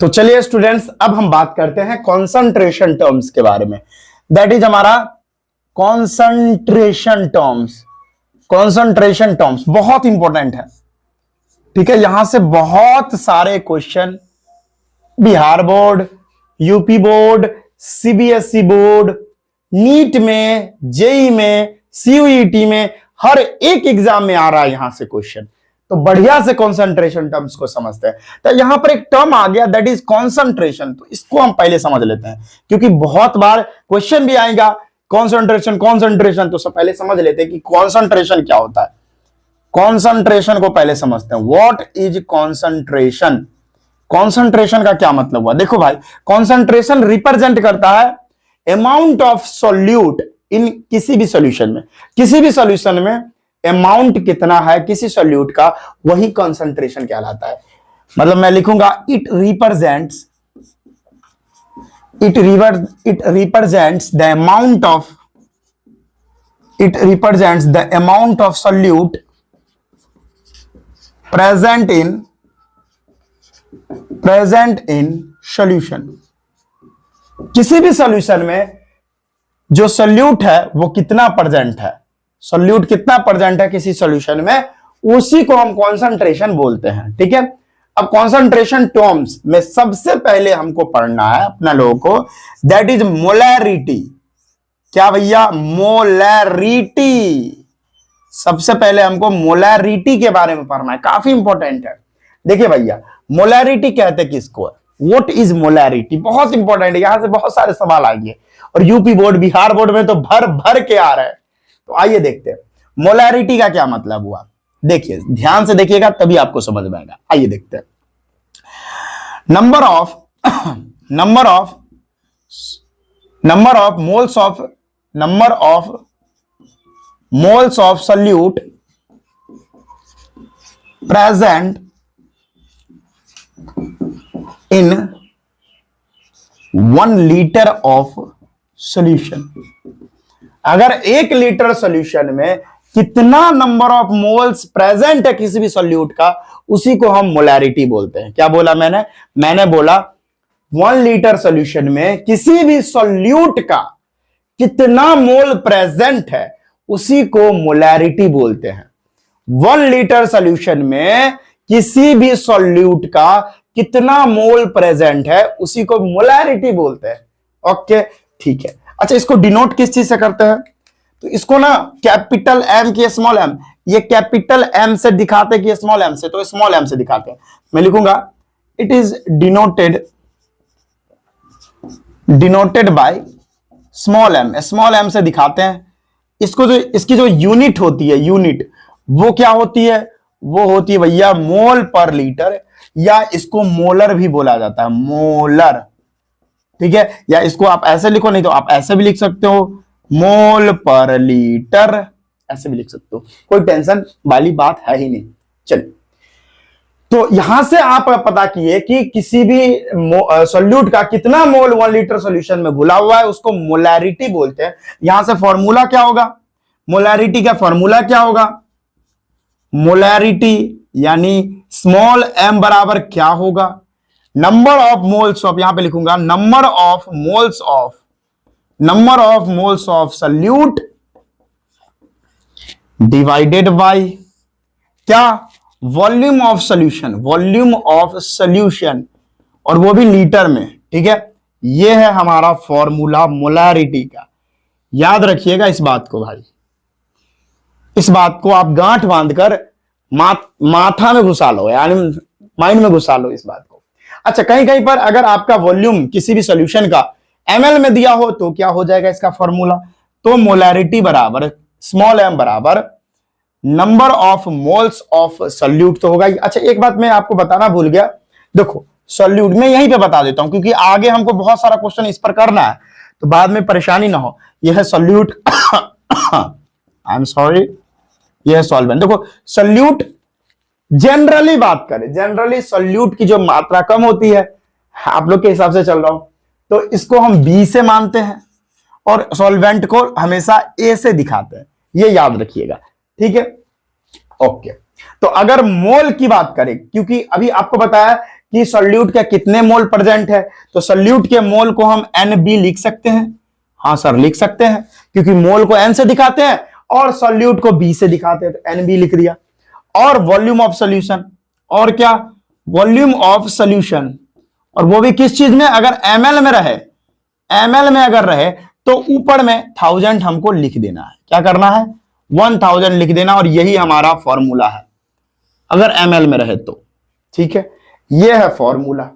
तो चलिए स्टूडेंट्स, अब हम बात करते हैं कॉन्सेंट्रेशन टर्म्स के बारे में, दैट इज हमारा कॉन्सेंट्रेशन टर्म्स। कॉन्सेंट्रेशन टर्म्स बहुत इंपॉर्टेंट है, ठीक है, यहां से बहुत सारे question Bihar board, UP board, CBSE board, NEET में, जेई में, सीयूईटी में, हर एक एग्जाम में आ रहा है यहां से क्वेश्चन। तो बढ़िया से कंसंट्रेशन टर्म्स को समझते हैं। तो यहां पर एक टर्म आ गया दैट इज कंसंट्रेशन, तो इसको हम पहले समझ लेते हैं क्योंकि बहुत बार क्वेश्चन भी आएगा कंसंट्रेशन कंसंट्रेशन, तो सब पहले समझ लेते हैं कि कंसंट्रेशन क्या होता है। कंसंट्रेशन को पहले समझते हैं। What is concentration? कंसंट्रेशन का क्या मतलब हुआ? देखो भाई, कंसंट्रेशन रिप्रेजेंट करता है अमाउंट ऑफ सॉल्यूट इन किसी भी सॉल्यूशन में। किसी भी सॉल्यूशन में अमाउंट कितना है किसी सॉल्यूट का, वही कंसंट्रेशन कहलाता है। मतलब मैं लिखूंगा it represents the amount of solute present in solution। किसी भी सॉल्यूशन में जो सॉल्यूट है वो कितना प्रेजेंट है, सॉल्यूट कितना प्रेजेंट है किसी सॉल्यूशन में, उसी को हम कंसंट्रेशन बोलते हैं। ठीक है, अब कंसंट्रेशन टर्म्स में सबसे पहले हमको पढ़ना है अपना लोगों को, दैट इज मोलैरिटी। क्या भैया? मोलैरिटी। सबसे पहले हमको मोलैरिटी के बारे में पढ़ना है, काफी इंपॉर्टेंट है। देखिए भैया, मोलैरिटी कहते हैं किसको? What is molarity? बहुत इंपॉर्टेंट है, यहां से बहुत सारे सवाल आएंगे और यूपी बोर्ड, बिहार बोर्ड में तो भर भर के आ रहे हैं। तो आइए देखते हैं मोलैरिटी का क्या मतलब हुआ। देखिए, ध्यान से देखिएगा तभी आपको समझ में आएगा। आइए देखते हैं। Number of moles of solute present in 1 liter of solution। अगर 1 लीटर सॉल्यूशन में कितना नंबर ऑफ मोल्स प्रेजेंट है किसी भी सॉल्यूट का, उसी को हम मोलैरिटी बोलते हैं। क्या बोला मैंने बोला 1 लीटर सॉल्यूशन में किसी भी सॉल्यूट का कितना मोल प्रेजेंट है उसी को मोलैरिटी बोलते हैं। 1 लीटर सॉल्यूशन में किसी भी सॉल्यूट का कितना मोल प्रेजेंट है उसी को मोलैरिटी बोलते हैं। ओके, ठीक है। अच्छा, इसको डिनोट किस चीज से करते हैं? तो इसको ना कैपिटल एम की स्मॉल एम, ये कैपिटल एम से दिखाते कि स्मॉल एम से, तो स्मॉल एम से दिखाते हैं। मैं लिखूंगा it is denoted by small m. Small m से दिखाते हैं इसको। जो इसकी जो यूनिट होती है, यूनिट वो क्या होती है? वो होती है भैया मोल पर लीटर, या इसको मोलर भी बोला जाता है, मोलर। ठीक है, या इसको आप ऐसे लिखो, नहीं तो आप ऐसे भी लिख सकते हो, मोल पर लीटर, ऐसे भी लिख सकते हो। कोई टेंशन वाली बात है ही नहीं। चलिए, तो यहां से आप पता किए कि किसी भी सॉल्यूट का कितना मोल 1 लीटर सॉल्यूशन में घुला हुआ है, उसको मोलैरिटी बोलते हैं। यहां से फॉर्मूला क्या होगा? मोलैरिटी का फॉर्मूला क्या होगा? मोलैरिटी यानी स्मॉल एम बराबर क्या होगा? नंबर ऑफ मोल्स ऑफ, यहां पे लिखूंगा number of moles of solute divided by क्या? वॉल्यूम ऑफ सॉल्यूशन, और वो भी लीटर में। ठीक है, ये है हमारा फॉर्मूला मोलैरिटी का। याद रखिएगा इस बात को भाई, इस बात को आप गांठ बांधकर माथा में घुसा लो, यानी माइंड में घुसा लो इस बात को। अच्छा, कहीं कहीं पर अगर आपका वॉल्यूम किसी भी सॉल्यूशन का ml में दिया हो तो क्या हो जाएगा इसका फॉर्मूला? तो मोलैरिटी बराबर स्मॉल m बराबर number of moles of solute तो होगा। अच्छा, एक बात मैं आपको बताना भूल गया, देखो सॉल्यूट में यहीं पे बता देता हूं क्योंकि आगे हमको बहुत सारा क्वेश्चन इस पर करना है, तो बाद में परेशानी ना हो। यह है सॉल्यूट, आई एम सॉरी, यह है सॉल्वेंट। देखो सॉल्यूट, जनरली बात करें, जनरली सॉल्यूट की जो मात्रा कम होती है, आप लोग के हिसाब से चल रहा हूं, तो इसको हम बी से मानते हैं और सॉल्वेंट को हमेशा ए से दिखाते हैं, ये याद रखिएगा। ठीक है, ओके। तो अगर मोल की बात करें, क्योंकि अभी आपको बताया कि सॉल्यूट के कितने मोल प्रेजेंट है, तो सॉल्यूट के मोल को हम NB लिख सकते हैं। हाँ सर, लिख सकते हैं, क्योंकि मोल को N से दिखाते हैं और सॉल्यूट को B से दिखाते हैं, तो NB लिख दिया। और वॉल्यूम ऑफ सॉल्यूशन, और क्या? वॉल्यूम ऑफ सॉल्यूशन, और वो भी किस चीज में? अगर ml में रहे ml में अगर रहे तो ऊपर में 1000 हमको लिख देना है। क्या करना है? 1000 लिख देना, और यही हमारा फॉर्मूला है अगर ml में रहे तो। ठीक है, यह है फॉर्मूला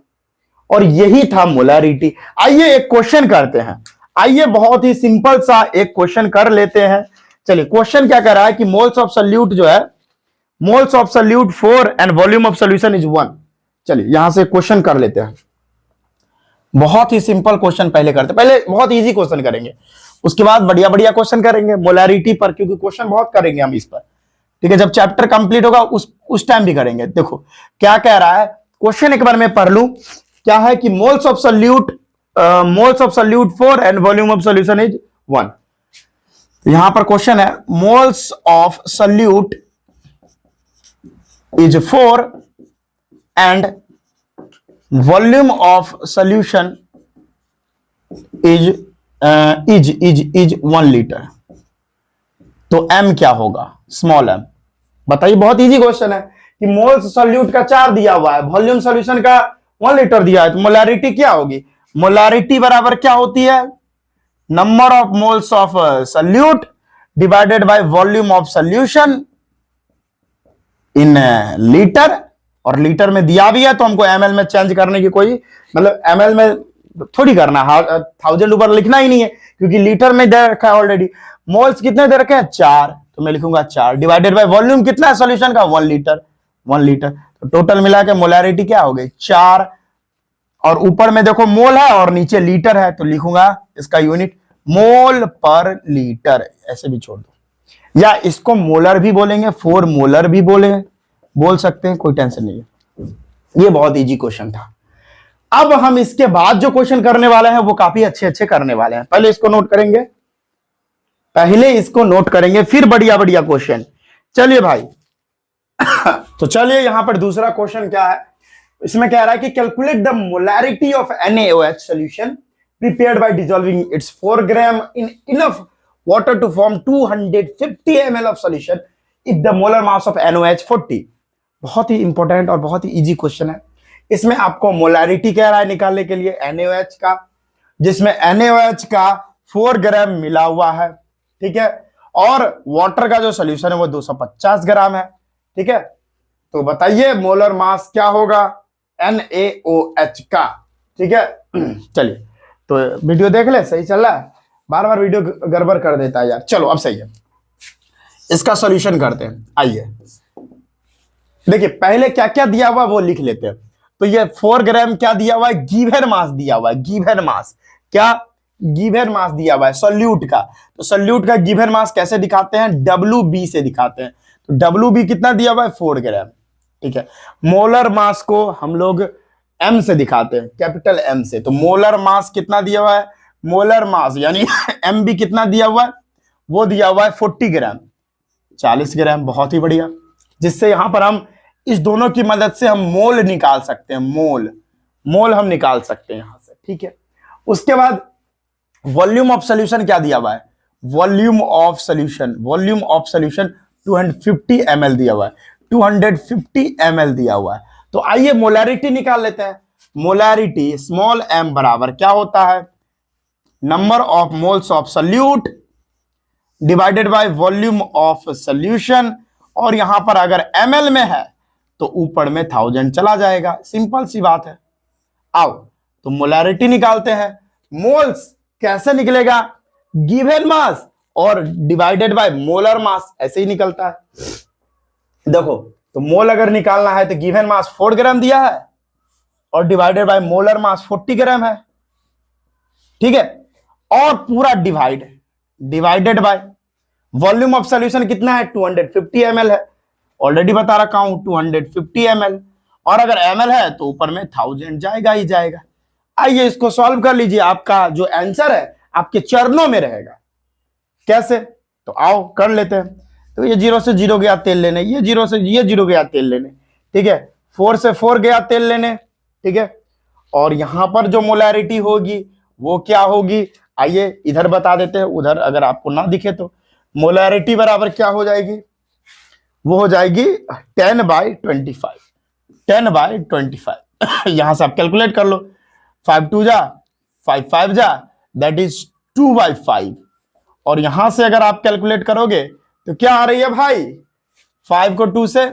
और यही था मोलैरिटी। आइए एक क्वेश्चन करते हैं। आइए बहुत ही सिंपल सा एक क्वेश्चन कर लेते हैं। चलिए, क्वेश्चन क्या कर रहा है कि मोल्स ऑफ सॉल्यूट जो है, moles of solute 4 and volume of solution is 1। चलिए यहां से क्वेश्चन कर लेते हैं। बहुत ही सिंपल क्वेश्चन पहले करते हैं, पहले बहुत इजी क्वेश्चन करेंगे, उसके बाद बढ़िया बढ़िया क्वेश्चन करेंगे मोलैरिटी पर, क्योंकि क्वेश्चन बहुत करेंगे हम इस पर। ठीक है, जब चैप्टर कंप्लीट होगा उस टाइम भी करेंगे। देखो क्या कह रहा है क्वेश्चन, एक बार मैं पढ़ लूं। क्या है कि moles of solute 4 and volume of solution is 1। यहां पर क्वेश्चन है moles of solute is 4 and volume of solution is 1 litre. तो m क्या होगा? Small m। बताइए, बहुत इजी क्वेश्चन है कि मोल्स सॉल्यूट का 4 दिया हुआ है, वॉल्यूम सॉल्यूशन का 1 लीटर दिया है, तो मोलैरिटी क्या होगी? मोलैरिटी बराबर क्या होती है? Number of moles of solute divided by volume of solution in litre. और लीटर में दिया भी है तो हमको ml में चेंज करने की कोई मतलब ml में थोड़ी करना, 1000 ऊपर लिखना ही नहीं है, क्योंकि लीटर में दे रखा है ऑलरेडी। मोल्स कितने दे रखे हैं? 4, तो मैं लिखूंगा 4 डिवाइडेड बाय वॉल्यूम कितना है सॉल्यूशन का? 1 लीटर। 1 लीटर, तो टोटल मिला के मोलैरिटी क्या हो गई? 4। और ऊपर में देखो मोल है और नीचे लीटर है, तो लिखूंगा इसका यूनिट मोल पर लीटर, ऐसे भी छोड़ दो। या इसको मोलर भी बोलेंगे, 4 मोलर भी बोल सकते हैं, कोई टेंशन नहीं है। ये बहुत इजी क्वेश्चन था। अब हम इसके बाद जो क्वेश्चन करने वाले हैं वो काफी अच्छे अच्छे करने वाले हैं। पहले इसको नोट करेंगे, फिर बढ़िया बढ़िया क्वेश्चन। चलिए भाई तो चलिए यहां पर दूसरा क्वेश्चन क्या है, इसमें कह रहा है कि calculate the molarity of NaOH solution prepared by dissolving its 4 gram in enough water to form 250 ml of solution if the molar mass of NaOH 40। बहुत ही इंपॉर्टेंट और बहुत ही इजी क्वेश्चन है। इसमें आपको मोलैरिटी कह रहा है निकालने के लिए NaOH का, जिसमें NaOH का 4 ग्राम मिला हुआ है। ठीक है, और वाटर का जो सोल्यूशन है वो 250 ग्राम है। ठीक है, तो बताइए मोलर मास क्या होगा NaOH का। ठीक है चलिए, तो वीडियो देख ले, सही चल रहा है, बार बार वीडियो गड़बड़ कर देता है यार। चलो अब सही है, इसका सॉल्यूशन करते हैं। आइए देखिए, पहले क्या क्या दिया हुआ वो लिख लेते हैं। तो ये 4 ग्राम क्या दिया हुआ है? गिवन मास दिया हुआ है। गिवन मास क्या? गिवन मास दिया हुआ है सॉल्यूट का। तो सॉल्यूट का गिवन मास कैसे दिखाते हैं? WB से दिखाते हैं। तो WB कितना दिया हुआ है? 4 ग्राम। ठीक है, मोलर मास को हम लोग M से दिखाते हैं, कैपिटल M से। तो मोलर मास कितना दिया हुआ है? मोलर मास यानी MB कितना दिया हुआ है? वो दिया हुआ है 40 ग्राम, 40 ग्राम। बहुत ही बढ़िया, जिससे यहां पर हम इस दोनों की मदद से हम मोल निकाल सकते हैं। मोल हम निकाल सकते हैं यहां से। ठीक है, उसके बाद वॉल्यूम ऑफ सॉल्यूशन क्या दिया हुआ है? वॉल्यूम ऑफ सॉल्यूशन 250 ml दिया हुआ है, 250 ml दिया हुआ है। तो आइए मोलैरिटी निकाल लेते हैं। मोलैरिटी स्मॉल m बराबर क्या होता है? Number of moles of solute divided by volume of solution, और यहां पर अगर ml में है तो ऊपर में 1000 चला जाएगा। सिंपल सी बात है। आओ तो मोलैरिटी निकालते हैं। मोल्स कैसे निकलेगा? गिवन मास और डिवाइडेड बाय मोलर मास, ऐसे ही निकलता है। देखो, तो मोल अगर निकालना है तो गिवन मास 4 ग्राम दिया है और डिवाइडेड बाय मोलर मास 40 ग्राम है। ठीक है, और पूरा divided by volume of solution कितना है? 250 ml है, ऑलरेडी बता रखा हूं 250 ml, और अगर ml है तो ऊपर में 1000 जाएगा ही जाएगा। आइए इसको सॉल्व कर लीजिए, आपका जो आंसर है आपके चरणों में रहेगा। कैसे? तो आओ कर लेते हैं। तो ये 0 से 0 गया तेल लेने, ये 0 से ये 0 गया तेल लेने। ठीक है, 4 से 4 गया तेल लेने। ठीक है, और यहां पर जो मोलैरिटी होगी वो क्या होगी? आइए इधर बता देते हैं, उधर अगर आपको ना दिखे तो। मोलैरिटी बराबर क्या हो जाएगी? वो हो जाएगी 10/25। 10/25 यहां से आप कैलकुलेट कर लो। 5 2 जा 5 5 जा दैट इज 2/5। और यहां से अगर आप कैलकुलेट करोगे तो क्या आ रही है भाई, 5 को 2 से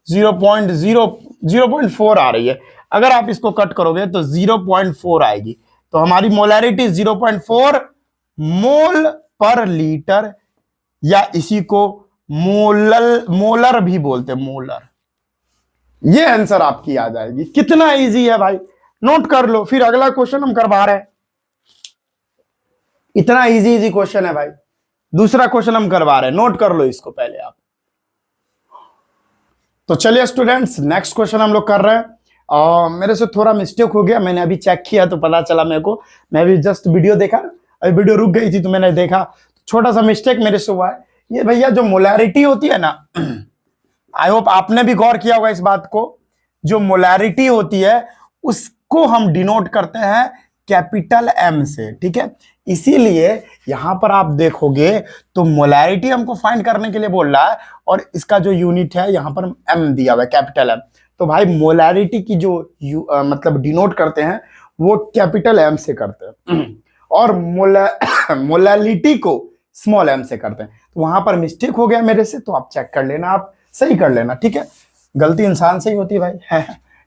0.4 आ रही है। अगर आप इसको कट करोगे तो 0.4 आएगी। तो हमारी मोलैरिटी 0.4 मोल पर लीटर, या इसी को मोलर भी बोलते हैं, मोलर। ये आंसर आपकी आ जाएगी। कितना इजी है भाई, नोट कर लो। फिर अगला क्वेश्चन हम करवा रहे हैं, इतना इजी क्वेश्चन है भाई। दूसरा क्वेश्चन हम करवा रहे हैं, नोट कर लो इसको पहले आप। तो चलिए स्टूडेंट्स, नेक्स्ट क्वेश्चन हम लोग कर रहे हैं। मेरे से थोड़ा मिस्टेक हो गया, मैंने अभी चेक किया तो पता चला मेरे को, मैं अभी जस्ट वीडियो देखा, अभी वीडियो रुक गई थी तो मैंने देखा, छोटा सा मिस्टेक मेरे से हुआ है। ये भैया जो मोलैरिटी होती है ना, आई होप आपने भी गौर किया होगा इस बात को, जो मोलैरिटी होती है उसको हम डिनोट करते हैं कैपिटल एम से, ठीक है। इसीलिए यहां पर आप देखोगे तो मोलैरिटी हमको फाइंड करने के लिए बोल रहा है, और इसका जो यूनिट है यहां पर एम दिया हुआ है, कैपिटल एम। तो भाई मोलैरिटी की जो मतलब डिनोट करते हैं वो कैपिटल एम से करते हैं, और मोलैलिटी को स्मॉल एम से करते हैं। तो वहां पर मिस्टेक हो गया मेरे से, तो आप चेक कर लेना, आप सही कर लेना, ठीक है। गलती इंसान से ही होती है भाई,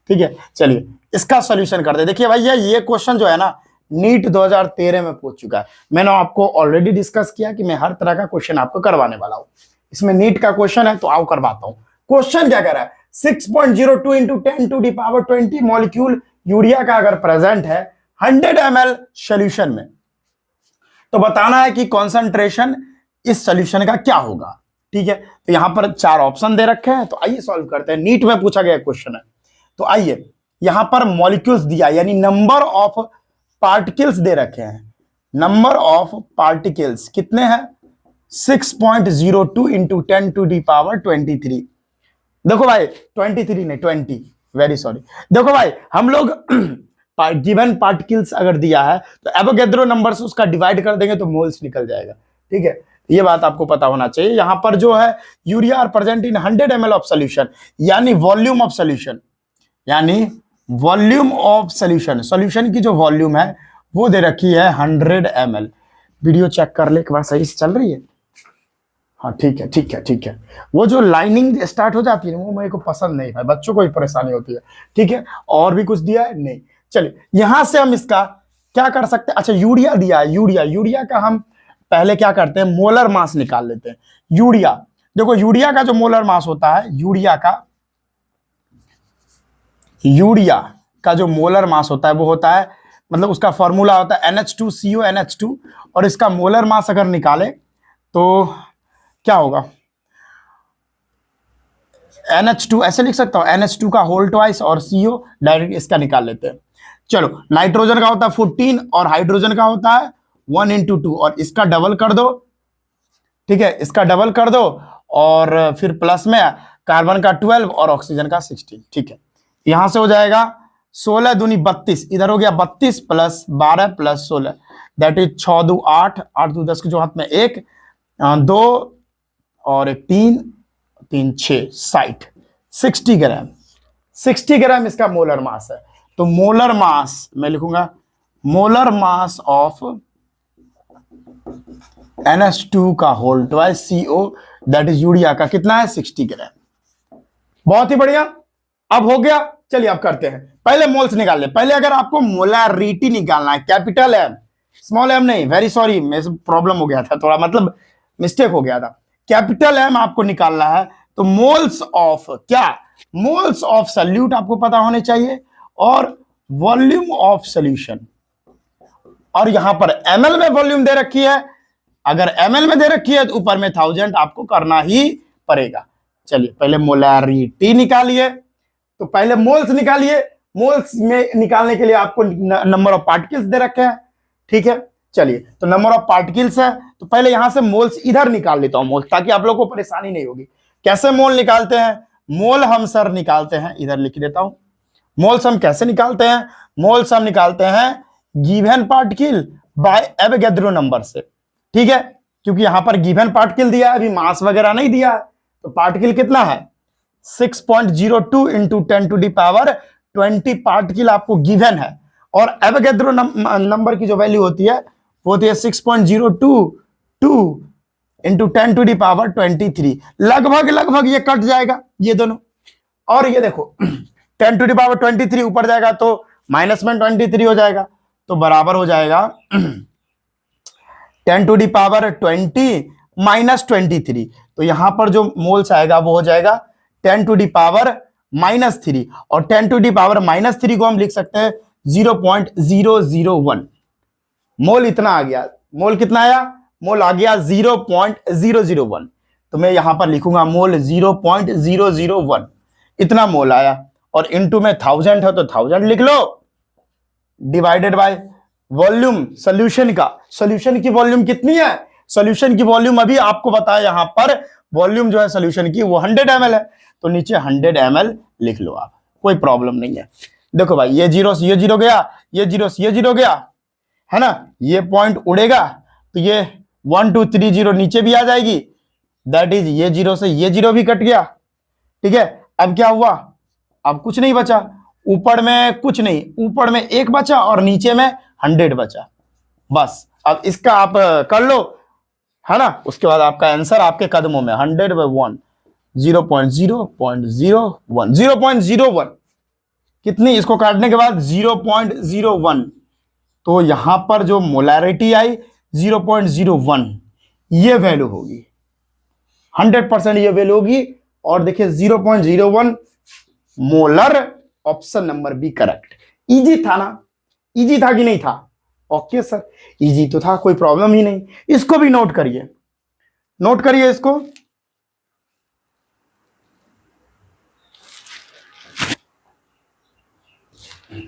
ठीक है। चलिए इसका सॉल्यूशन करते हैं। देखिए भैया, ये क्वेश्चन जो है ना, नीट 2013 में पूछ चुका है। मैंने आपको ऑलरेडी डिस्कस किया कि मैं हर तरह का क्वेश्चन आपको करवाने वाला हूं। इसमें नीट का क्वेश्चन है तो आओ करवाता हूं। क्वेश्चन क्या कह रहा है, 6.02 × 10⁻20 मॉलिक्यूल यूरिया का अगर प्रेजेंट है 100 ml सोल्यूशन में, तो बताना है कि कॉन्सेंट्रेशन इस सोल्यूशन का क्या होगा, ठीक है। तो यहां पर 4 ऑप्शन दे रखे हैं, तो आइए सॉल्व करते हैं। नीट में पूछा गया क्वेश्चन है, तो आइए यहां पर मॉलिक्यूल्स दिया, यानी नंबर ऑफ पार्टिकल्स दे रखे हैं। नंबर ऑफ पार्टिकल्स कितने हैं, 6.02 × 10⁻23। देखो भाई 23 नहीं 20, वेरी सॉरी। देखो भाई हम लोग गिवन पार्टिकल्स अगर दिया है तो एवोगैड्रो नंबर से उसका डिवाइड कर देंगे तो मोल्स निकल जाएगा, ठीक है। ये बात आपको पता होना चाहिए। यहां पर जो है urea are present in 100 ml of solution, यानी वॉल्यूम ऑफ सोल्यूशन, यानी वॉल्यूम ऑफ सोल्यूशन, सोल्यूशन की जो वॉल्यूम है वो दे रखी है 100 ml। वीडियो चेक कर ले एक बार, सही से चल रही है? हाँ ठीक है ठीक है ठीक है। वो जो लाइनिंग स्टार्ट हो जाती है वो मेरे को पसंद नहीं है, बच्चों को ही परेशानी होती है, ठीक है। और भी कुछ दिया है नहीं। चलिए यहां से हम इसका क्या कर सकते हैं, अच्छा यूरिया दिया है, यूरिया का हम पहले क्या करते हैं, मोलर मास निकाल लेते हैं। यूरिया, देखो यूरिया का जो मोलर मास होता है, यूरिया का जो मोलर मास होता है वो होता है, मतलब उसका फॉर्मूला होता है NH2CO NH2, और इसका मोलर मास अगर निकाले तो क्या होगा, NH2 ऐसे लिख सकता हूं, NH2 का होल ट्वाइस और CO डायरेक्ट इसका निकाल लेते हैं। चलो नाइट्रोजन का होता है 14 और हाइड्रोजन का होता है 1 × 2, और इसका डबल कर दो, ठीक है, इसका डबल कर दो, और फिर प्लस में कार्बन का 12 और ऑक्सीजन का 16, ठीक है। यहां से हो जाएगा 16 दूनी 32, इधर हो गया 32 + 12 + 16, दैट इज 6 2 8, 8 2 10 के जो हाथ में 1 2 और 1 3 3 6 60 ग्राम, 60 ग्राम इसका मोलर मास है। तो मोलर मास मैं लिखूंगा, मोलर मास ऑफ NH2 का whole twice CO, that is urea का कितना है, 60 ग्राम। बहुत ही बढ़िया, अब हो गया। चलिए अब करते हैं, पहले मोल्स निकाल ले। पहले अगर आपको मोलैरिटी निकालना है, कैपिटल एम, स्मॉल एम नहीं, वेरी सॉरी, मेरे से प्रॉब्लम हो गया था थोड़ा, मतलब मिस्टेक हो गया था। कैपिटल एम आपको निकालना है, तो मोल्स ऑफ क्या, मोल्स ऑफ सॉल्यूट आपको पता होने चाहिए, और वॉल्यूम ऑफ सॉल्यूशन, और यहां पर ml में वॉल्यूम दे रखी है। अगर ml में दे रखी है तो ऊपर में 1000 आपको करना ही पड़ेगा। चलिए पहले मोलैरिटी निकालिए, तो पहले मोल्स निकालिए। मोल्स में निकालने के लिए आपको नंबर ऑफ पार्टिकल्स दे रखे हैं, ठीक है। चलिए तो नंबर ऑफ पार्टिकल्स है, तो पहले यहां से मोल्स इधर निकाल लेता हूं, मोल्स, ताकि आप लोगों को परेशानी नहीं होगी। कैसे मोल निकालते हैं, मोल हम सर निकालते हैं, इधर लिख देता हूं। मोल्स हम कैसे निकालते हैं, मोल्स हम निकालते हैं given particle by Avogadro number से, ठीक है। क्योंकि यहां पर गिवन पार्टिकल दिया है, अभी मास वगैरह नहीं दिया है, तो पार्टिकल कितना है 6.02 × 10⁻20 पार्टिकल आपको गिवन है, और एवोगैड्रो नंबर की जो वैल्यू होती है वो होती है 6.022 इंटू 10⁻23। लगभग ये कट जाएगा ये दोनों। और ये देखो 10⁻23 ऊपर जाएगा तो माइनस में 23 हो जाएगा, तो बराबर हो जाएगा 10⁻20 माइनस 23। तो यहां पर जो मोल्स आएगा वो हो जाएगा 10⁻−3, और 10⁻−3 को हम लिख सकते हैं 0.001 मोल। इतना आ गया, मोल कितना आया, मोल आ गया 0.001। तो मैं यहां पर लिखूंगा मोल 0.001, इतना मोल आया। और इनटू में 1000 है तो 1000 लिख लो, डिवाइडेड बाय वॉल्यूम सॉल्यूशन का। सॉल्यूशन की वॉल्यूम कितनी है, सॉल्यूशन की वॉल्यूम अभी आपको बताया, यहां पर वॉल्यूम जो है सॉल्यूशन की वो 100 ml है, तो नीचे 100 ml लिख लो आप, कोई प्रॉब्लम नहीं है। देखो भाई ये जीरो से ये जीरो गया, ये जीरो से ये जीरो गया, है ना, ये पॉइंट उड़ेगा तो ये 1 2 3 0 नीचे भी आ जाएगी, दैट इज ये जीरो से ये जीरो भी कट गया। ठीक है, अब क्या हुआ, अब कुछ नहीं बचा, ऊपर में कुछ नहीं, ऊपर में 1 बचा और नीचे में 100 बचा, बस। अब इसका आप कर लो, है ना, उसके बाद आपका आंसर आपके कदमों में 100/1 0.001 कितनी, इसको काटने के बाद 0.01, तो यहां पर जो मोलैरिटी आई 0.01, ये वैल्यू होगी 100% ये वैल्यू होगी। और देखिए 0.01 molar, option number B correct. Easy था ना, इजी था कि नहीं था, ओके सर इजी तो था, कोई प्रॉब्लम ही नहीं। इसको भी नोट करिए, नोट करिए इसको।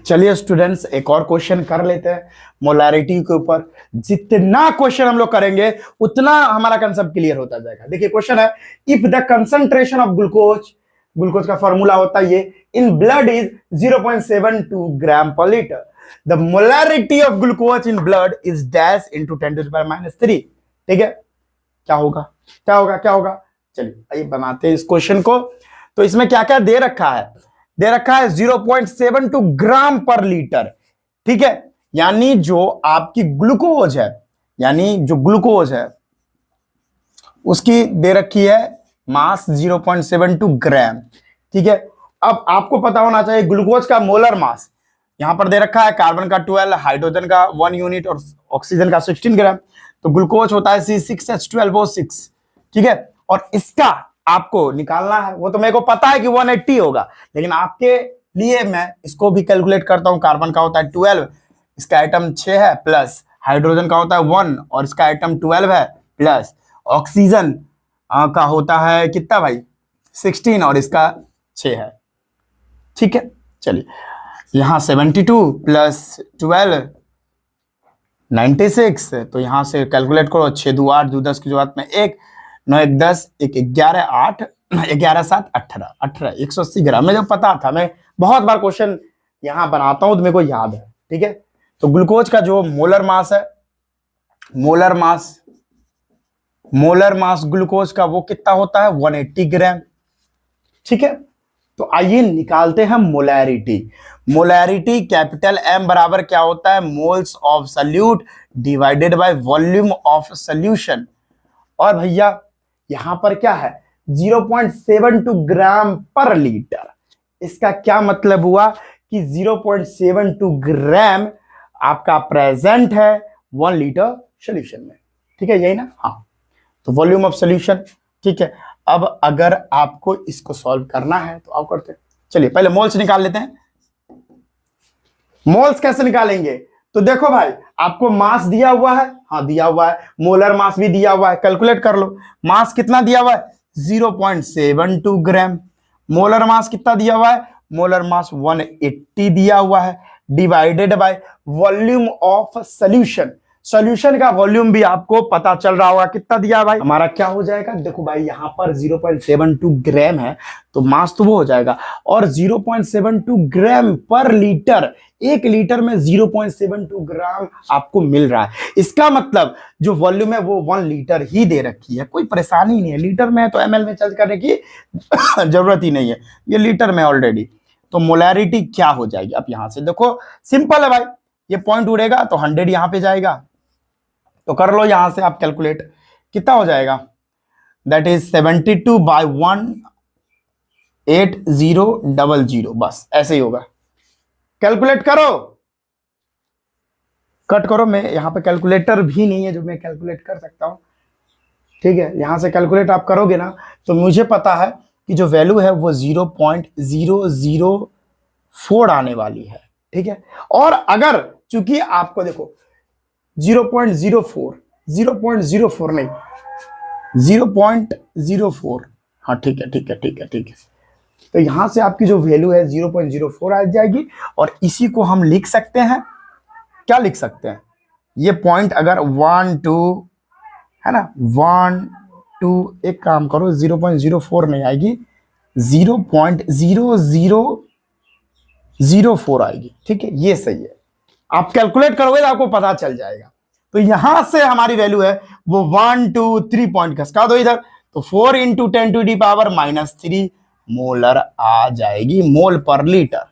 चलिए स्टूडेंट्स एक और क्वेश्चन कर लेते हैं मोलैरिटी के ऊपर। जितना क्वेश्चन हम लोग करेंगे उतना हमारा कंसेप्ट क्लियर होता जाएगा। देखिए क्वेश्चन है, if the concentration of glucose, glucose का फॉर्मूला होता है ये, इन ब्लड इज 0.72 ग्राम पर litre, the molarity of glucose in blood is dash into 10⁻⁻3। ठीक है, क्या होगा क्या होगा क्या होगा, चलिए आइए बनाते हैं इस क्वेश्चन को। तो इसमें क्या क्या दे रखा है, दे रखा है 0.72 ग्राम पर लीटर। ठीक है, यानी जो आपकी ग्लूकोज है, यानी जो ग्लूकोज है उसकी दे रखी है मास 0.72 ग्राम। ठीक है, अब आपको पता होना चाहिए ग्लूकोज का मोलर मास, यहां पर दे रखा है कार्बन का 12, हाइड्रोजन का 1 यूनिट और ऑक्सीजन का 16 ग्राम। तो ग्लूकोज होता है C6H12O6। ठीक है, और इसका आपको निकालना है, वो तो मेरे को पता है कि 180 होगा, लेकिन आपके लिए मैं इसको भी कैलकुलेट करता हूं। कार्बन का होता है 12, इसका आइटम 6 है, प्लस हाइड्रोजन का होता है 1 और इसका आइटम 12 है, प्लस ऑक्सीजन का होता है कितना भाई 16 और इसका 6 है। ठीक है, चलिए यहां 72 प्लस 12 96, तो यहां से कैलकुलेट करो, 6 2 8 2 10 की जो में 1 9 1 10 1 11 8 11 7 18 18 180 ग्राम। में जो पता था, मैं बहुत बार क्वेश्चन यहां बनाता हूं तो मेरे को याद है। ठीक है, तो ग्लूकोज का जो मोलर मास है, मोलर मास ग्लूकोज का वो कितना होता है 180 ग्राम। ठीक है, तो आइए निकालते हैं मोलैरिटी। मोलैरिटी कैपिटल एम बराबर क्या होता है, moles of solute divided by volume of solution. और भैया यहां पर क्या है 0.72 ग्राम पर लीटर। इसका क्या मतलब हुआ कि 0.72 ग्राम आपका प्रेजेंट है 1 लीटर सॉल्यूशन में। ठीक है, यही ना, हाँ, तो वॉल्यूम ऑफ सॉल्यूशन। ठीक है, अब अगर आपको इसको सॉल्व करना है तो आप करते हैं। चलिए पहले मोल्स निकाल लेते हैं। मोल्स कैसे निकालेंगे, तो देखो भाई आपको मास दिया हुआ है, हाँ दिया हुआ है, मोलर मास भी दिया हुआ है, कैलकुलेट कर लो। मास कितना दिया हुआ है 0.72 ग्राम। मोलर मास कितना दिया हुआ है, मोलर मास 180 दिया हुआ है, divided by volume of solution. Solution का वॉल्यूम भी आपको पता चल रहा होगा कितना दिया भाई, हमारा क्या हो जाएगा, देखो भाई यहां पर 0.72 ग्राम है तो मास तो वो हो जाएगा, और 0.72 ग्राम पर लीटर, 1 लीटर में 0.72 ग्राम आपको मिल रहा है। इसका मतलब जो वॉल्यूम है वो 1 लीटर ही दे रखी है, कोई परेशानी नहीं है। लीटर में है तो ml में चेंज करने की जरूरत ही नहीं है, ये लीटर में ऑलरेडी। तो मोलैरिटी क्या हो जाएगी। अब यहां से देखो सिंपल है भाई, ये पॉइंट उड़ेगा तो 100 यहां पे जाएगा, तो कर लो यहां से आप कैलकुलेट, कितना हो जाएगा, दैट इज 72/18000, बस ऐसे ही होगा। कैलकुलेट करो, कट करो, मैं यहां पे कैलकुलेटर भी नहीं है जो मैं कैलकुलेट कर सकता हूं, ठीक है। यहां से कैलकुलेट आप करोगे ना तो मुझे पता है कि जो वैल्यू है वो 0.004 आने वाली है, ठीक है। और अगर चूंकि आपको देखो 0.04 0.04 नहीं 0.04, हाँ ठीक है ठीक है ठीक है ठीक है, तो यहां से आपकी जो वैल्यू है 0.04 आ जाएगी। और इसी को हम लिख सकते हैं, क्या लिख सकते हैं, ये पॉइंट अगर 1 2 है ना, 1 2, एक काम करो 0.04 नहीं आएगी, 0.0004 आएगी, ठीक है, ये सही है। आप कैलकुलेट करोगे तो आपको पता चल जाएगा। तो यहां से हमारी वैल्यू है वो 1 2 3 पॉइंट खसका दो इधर, तो 4 × 10⁻³ मोलर आ जाएगी, मोल पर litre.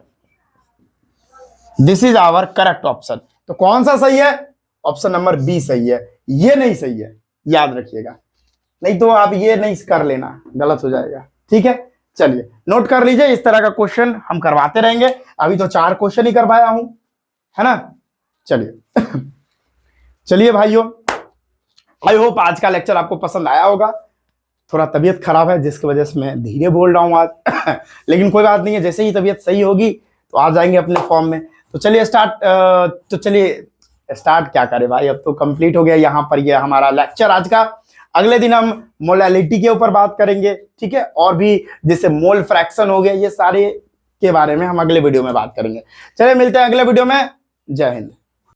This is our correct option. तो कौन सा सही है, ऑप्शन नंबर बी सही है, ये नहीं सही है, याद रखिएगा, नहीं तो आप ये नहीं कर लेना, गलत हो जाएगा, ठीक है। चलिए नोट कर लीजिए, इस तरह का क्वेश्चन हम करवाते रहेंगे। अभी तो 4 क्वेश्चन ही करवाया हूं, है ना। चलिए चलिए भाइयों, आई होप आज का लेक्चर आपको पसंद आया होगा। थोड़ा तबीयत खराब है जिसकी वजह से मैं धीरे बोल रहा हूं आज लेकिन कोई बात नहीं है, जैसे ही तबीयत सही होगी तो आ जाएंगे अपने फॉर्म में। तो चलिए स्टार्ट क्या करें भाई, अब तो कंप्लीट हो गया यहाँ पर ये हमारा लेक्चर आज का। अगले दिन हम मोलैलिटी के ऊपर बात करेंगे, ठीक है, और भी जैसे मोल फ्रैक्शन हो गया, ये सारे के बारे में हम अगले वीडियो में बात करेंगे। चलिए मिलते हैं अगले वीडियो में, जय हिंद।